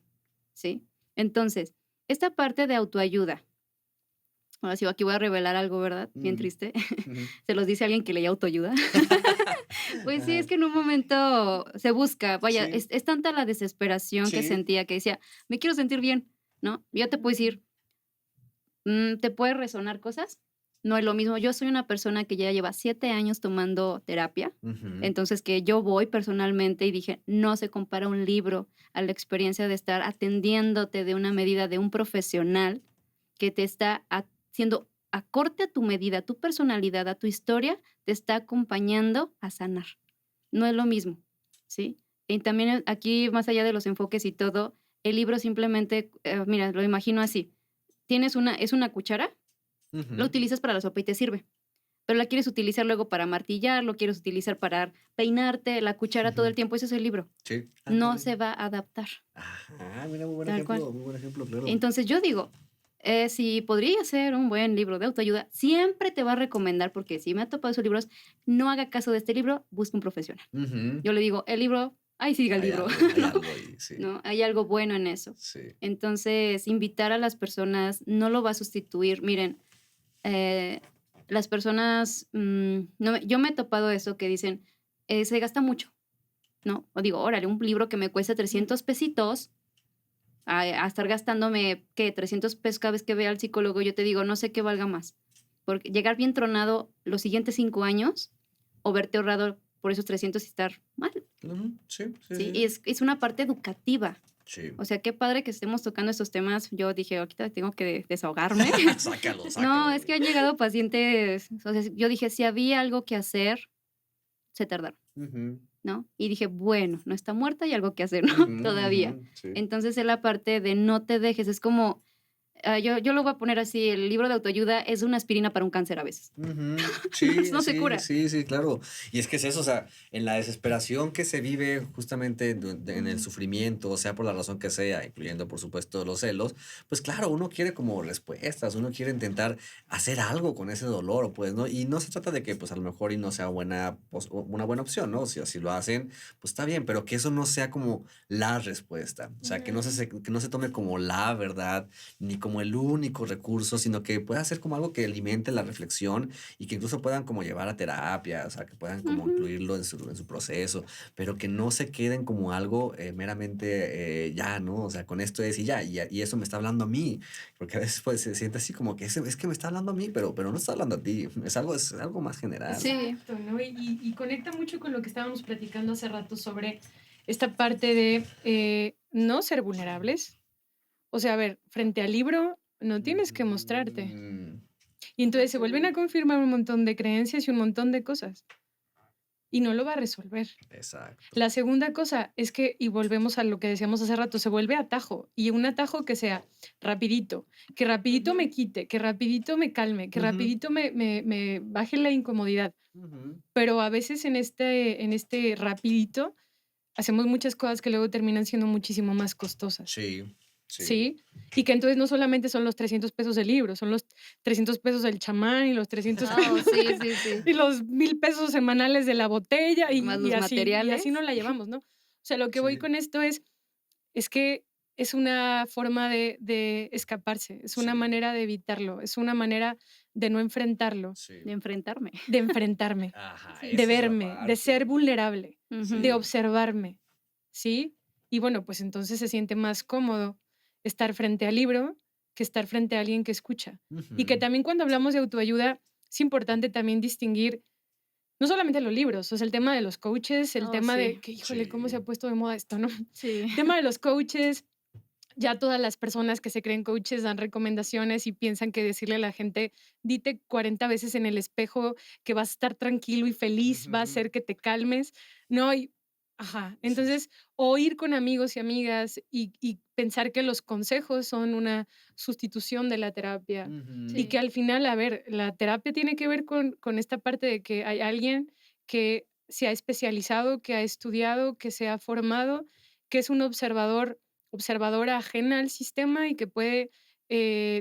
¿sí? Entonces, esta parte de autoayuda, ahora sí, aquí voy a revelar algo, ¿verdad? Bien mm, triste. ujú. Se los dice alguien que leía autoayuda. Pues sí, Ajá, es que en un momento se busca, vaya, sí, es tanta la desesperación que sí. sentía que decía, me quiero sentir bien, ¿no? Yo te puedo decir, ¿te puede resonar cosas? No es lo mismo. Yo soy una persona que ya lleva 7 años tomando terapia, Ujú, entonces que yo voy personalmente y dije, no se compara un libro a la experiencia de estar atendiéndote de una medida de un profesional que te está haciendo acorde a tu medida, a tu personalidad, a tu historia, te está acompañando a sanar. No es lo mismo, ¿sí? Y también aquí, más allá de los enfoques y todo, el libro simplemente, mira, lo imagino así. Es una cuchara, la ujú, utilizas para la sopa y te sirve, pero la quieres utilizar luego para martillar, lo quieres utilizar para peinarte, la cuchara todo el ujú. tiempo, ese es el libro. Sí, No ándale. se va a adaptar, Ajá, mira, tal cual. muy buen ejemplo, claro. Entonces yo digo, si podría ser un buen libro de autoayuda, siempre te va a recomendar, porque si me ha topado esos libros, no haga caso de este libro, busca un profesional. Ujú. Yo le digo, el libro, ahí siga el libro, Hay ¿no? algo ahí, sí, ¿No? Hay algo bueno en eso. sí. Entonces, invitar a las personas no lo va a sustituir. Miren, eh, las personas, yo me he topado eso que dicen, se gasta mucho, ¿no? O digo, órale, un libro que me cuesta 300 pesitos, a estar gastándome, ¿qué? 300 pesos cada vez que vea al psicólogo, yo te digo, no sé qué valga más. Porque llegar bien tronado los siguientes 5 años o verte ahorrado por esos 300 y estar mal, Ujú, sí, sí, ¿sí? sí, Y sí. es una parte educativa. Sí. O sea, qué padre que estemos tocando estos temas. Yo dije, ahorita tengo que desahogarme. Sácalo, No, sácalo, es que güey. han llegado pacientes, o sea, yo dije, si había algo que hacer, se tardaron, Ujú, ¿no? Y dije, bueno, no está muerta, hay algo que hacer, ¿no? ujú, ujú, Todavía. sí. Entonces es la parte de no te dejes, es como, Yo lo voy a poner así, el libro de autoayuda es una aspirina para un cáncer a veces. Ujú. Sí, No se sí, cura. sí, claro. Y es que es eso, o sea, en la desesperación que se vive justamente en el sufrimiento, o sea, por la razón que sea, incluyendo por supuesto los celos, pues claro, uno quiere como respuestas, uno quiere intentar hacer algo con ese dolor, pues, ¿no? Y no se trata de que, pues, a lo mejor y no sea una buena opción, ¿no? Si así lo hacen, pues está bien, pero que eso no sea como la respuesta, o sea, que no se tome como la verdad ni como el único recurso, sino que pueda ser como algo que alimente la reflexión y que incluso puedan como llevar a terapia, o sea, que puedan como Ujú. incluirlo en su proceso, pero que no se queden como algo meramente ya, ¿no? O sea, con esto es y ya, y eso me está hablando a mí, porque a veces pues, se siente así como que es que me está hablando a mí, pero no está hablando a ti, es algo más general. Sí. Exacto, ¿no? Y conecta mucho con lo que estábamos platicando hace rato sobre esta parte de no ser vulnerables. O sea, a ver, frente al libro no tienes que mostrarte. Mm, Y entonces se vuelven a confirmar un montón de creencias y un montón de cosas. Y no lo va a resolver. exacto. La segunda cosa es que, y volvemos a lo que decíamos hace rato, se vuelve atajo. Y un atajo que sea rapidito, que rapidito me quite, que rapidito me calme, que Ujú. rapidito me baje la incomodidad. Ujú. Pero a veces en este rapidito hacemos muchas cosas que luego terminan siendo muchísimo más costosas. Sí, sí. ¿Sí? Y que entonces no solamente son los 300 pesos del libro, son los 300 pesos del chamán y los 300 Oh, pesos sí, sí, sí. y los 1000 pesos semanales de la botella Más y los así materiales. no la llevamos, ¿no? O sea, lo que voy Sí. con esto es que es una forma de escaparse, es una Sí. manera de evitarlo, es una manera de no enfrentarlo, Sí. De enfrentarme. de enfrentarme, Ajá, Sí. esa de es la verme, de ser parte. vulnerable, Ujú. de Sí. observarme, ¿sí? Y bueno, pues entonces se siente más cómodo estar frente al libro que estar frente a alguien que escucha. Y que Ujú. también cuando hablamos de autoayuda es importante también distinguir no solamente los libros, o sea, el tema de los coaches, el Oh, tema sí. de que, híjole, cómo se ha Sí. puesto de moda esto, ¿no? Sí. El tema de los coaches, ya todas las personas que se creen coaches dan recomendaciones y piensan que decirle a la gente, dite 40 veces en el espejo que vas a estar tranquilo y feliz, va a Ujú. hacer que te calmes, ¿no? Y, ajá, entonces, o ir con amigos y amigas y pensar que los consejos son una sustitución de la terapia Ujú. y Sí. que al final, a ver, la terapia tiene que ver con esta parte de que hay alguien que se ha especializado, que ha estudiado, que se ha formado, que es un observadora ajena al sistema y que puede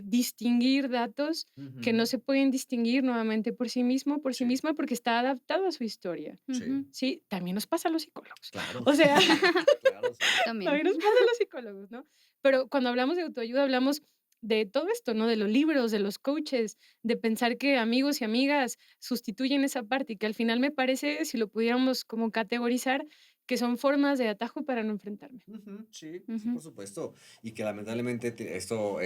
distinguir datos que no Ujú. se pueden distinguir nuevamente por sí mismo, por sí Sí. misma, porque está adaptado a su historia. Sí. Ujú. Sí, también nos pasa a los psicólogos. Claro. O sea, Claro, sí. También. también nos pasa a los psicólogos, ¿no? Pero cuando hablamos de autoayuda, hablamos de todo esto, ¿no? De los libros, de los coaches, de pensar que amigos y amigas sustituyen esa parte y que al final me parece, si lo pudiéramos como categorizar, que son formas de atajo para no enfrentarme. Ujú. Sí, sí, Ujú. por supuesto. Y que lamentablemente esto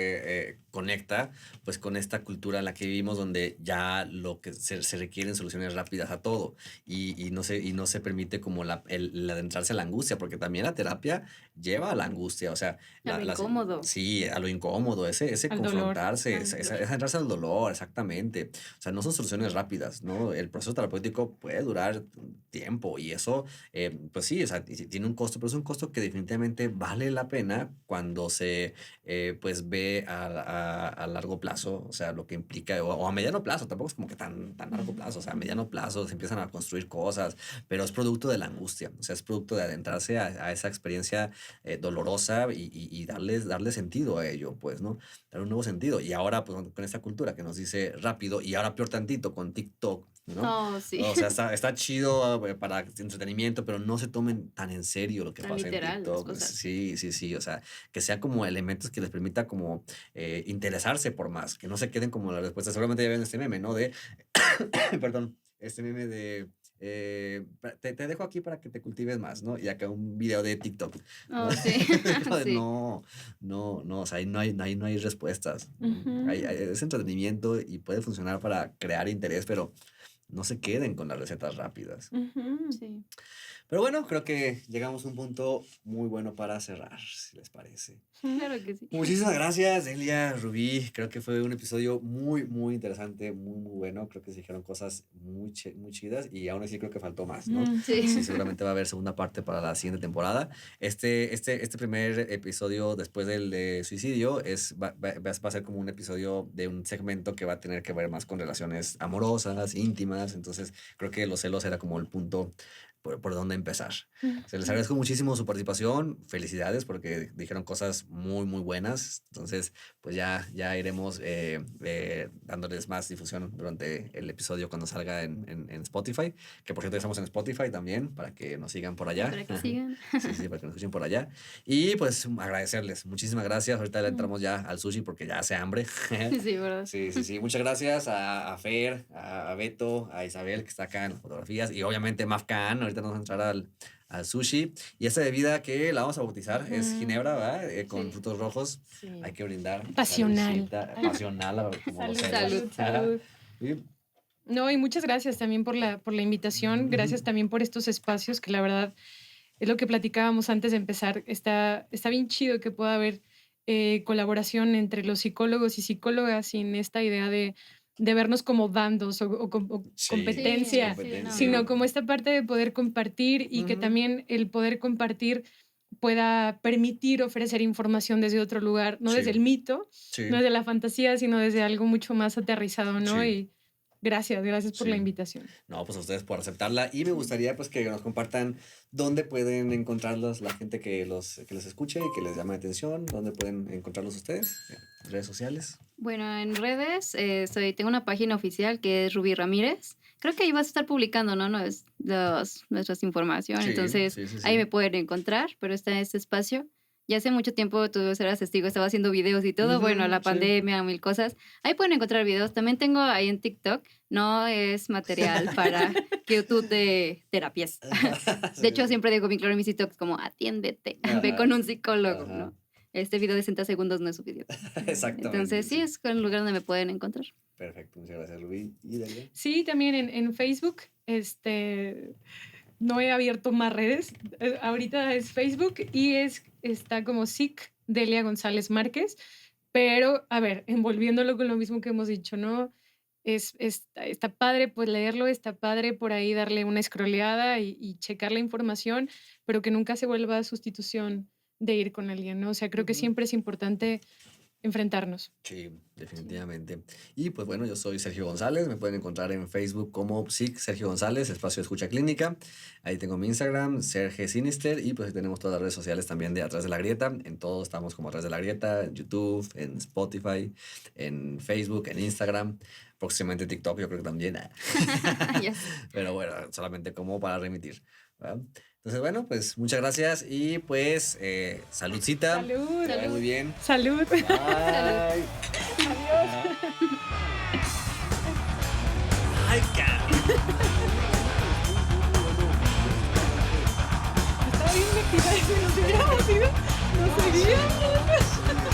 conecta pues con esta cultura en la que vivimos donde ya lo que se requieren soluciones rápidas a todo y no se permite como el adentrarse a la angustia, porque también la terapia lleva a la angustia, o sea, A lo incómodo. sí, a lo incómodo, ese Al dolor. confrontarse, Al dolor. es adentrarse al dolor, exactamente. O sea, no son soluciones rápidas, ¿no? El proceso terapéutico puede durar tiempo y eso pues sí, o sea, tiene un costo, pero es un costo que definitivamente vale la pena cuando se pues ve a largo plazo, o sea, lo que implica, o a mediano plazo, tampoco es como que tan largo plazo, o sea, a mediano plazo se empiezan a construir cosas, pero es producto de la angustia, o sea, es producto de adentrarse a esa experiencia dolorosa y darle sentido a ello, pues, ¿no? Dar un nuevo sentido. Y ahora, pues, con esta cultura que nos dice rápido, y ahora peor tantito con TikTok, ¿no? Oh, sí. O sea, está chido para entretenimiento, pero no se tomen tan en serio lo que Tan pasa en literal las TikTok. cosas. Sí, sí, sí. O sea, que sea como elementos que les permita como interesarse por más, que no se queden como la respuesta. Seguramente ya ven este meme, ¿no? De, perdón, este meme de, te dejo aquí para que te cultives más, ¿no? Y acá un video de TikTok, ¿no? Oh, sí. Como de, Sí. no, o sea, ahí no hay respuestas. Ujú. Es entretenimiento y puede funcionar para crear interés, pero no se queden con las recetas rápidas. Sí. Pero bueno, creo que llegamos a un punto muy bueno para cerrar, si les parece. Claro que sí. Muchísimas gracias, Delia, Rubí. Creo que fue un episodio muy, muy interesante, muy, muy bueno. Creo que se dijeron cosas muy, muy chidas y aún así creo que faltó más, ¿no? Sí. Sí, seguramente va a haber segunda parte para la siguiente temporada. Este primer episodio después del de suicidio va a ser como un episodio de un segmento que va a tener que ver más con relaciones amorosas, íntimas. Entonces creo que los celos era como el punto por dónde empezar. Se les agradezco muchísimo su participación. Felicidades porque dijeron cosas muy, muy buenas. Entonces, pues ya iremos dándoles más difusión durante el episodio cuando salga en Spotify. Que por cierto, ya estamos en Spotify también para que nos sigan por allá. Para que sigan. Sí, para que nos escuchen por allá. Y pues agradecerles. Muchísimas gracias. Ahorita le entramos ya al sushi porque ya hace hambre. Sí, ¿verdad? Sí. Muchas gracias a Fer, a Beto, a Isabel que está acá en las fotografías y obviamente Mafcan. Ahorita nos vamos a entrar al sushi. Y esta bebida que la vamos a bautizar es ginebra, ¿verdad? Con Sí. frutos rojos. Sí. Hay que brindar. Pasional. Saludcita, pasional. Como los Salud, celos. salud. Y No, y muchas gracias también por la invitación. Gracias también por estos espacios que la verdad es lo que platicábamos antes de empezar. Está bien chido que pueda haber colaboración entre los psicólogos y psicólogas sin esta idea de vernos como bandos o Sí, competencia, competencia. sino como esta parte de poder compartir y que también el poder compartir pueda permitir ofrecer información desde otro lugar, no Sí. desde el mito, sí. no desde la fantasía, sino desde algo mucho más aterrizado, ¿no? Sí. Y gracias por Sí. la invitación. No, pues a ustedes por aceptarla. Y me gustaría pues que nos compartan dónde pueden encontrarlos la gente que los escuche y que les llame la atención, dónde pueden encontrarlos ustedes, en redes sociales. Bueno, en redes tengo una página oficial que es Rubí Ramírez. Creo que ahí vas a estar publicando, ¿no? Nuestras informaciones. Sí, Entonces, sí. ahí me pueden encontrar, pero está en este espacio. Ya hace mucho tiempo tú eras testigo, estaba haciendo videos y todo. Ujú, Bueno, la sí. pandemia, mil cosas. Ahí pueden encontrar videos. También tengo ahí en TikTok. No es material para YouTube de terapias. De hecho, siempre digo bien claro en mis TikToks como atiéndete, ve Ajá, con un psicólogo, ajá. ¿no? Este video de 60 segundos no es suficiente. Exactamente. Entonces, sí, es el lugar donde me pueden encontrar. Perfecto, muchas gracias, Rubí. ¿Y Delia? Sí, también en Facebook, no he abierto más redes. Ahorita es Facebook y está como SIC Delia González Márquez. Pero, a ver, envolviéndolo con lo mismo que hemos dicho, ¿no? Está padre pues leerlo, está padre por ahí darle una scrolleada y checar la información, pero que nunca se vuelva sustitución de ir con alguien, ¿no? O sea, creo que Ujú. siempre es importante enfrentarnos. Sí, definitivamente. Y pues bueno, yo soy Sergio González. Me pueden encontrar en Facebook como PSIC Sergio González, Espacio de Escucha Clínica. Ahí tengo mi Instagram, Sergio Sinister. Y pues ahí tenemos todas las redes sociales también de Atrás de la Grieta. En todo estamos como Atrás de la Grieta, en YouTube, en Spotify, en Facebook, en Instagram. Próximamente TikTok, yo creo que también. Ya sé. Pero bueno, solamente como para remitir, ¿verdad? Entonces, bueno, pues muchas gracias y pues saludcita. ¡Salud! Que vaya muy bien. ¡Salud! Bye. Ay, Estaba bien metida, si nos hubiéramos ido, nos seguíamos.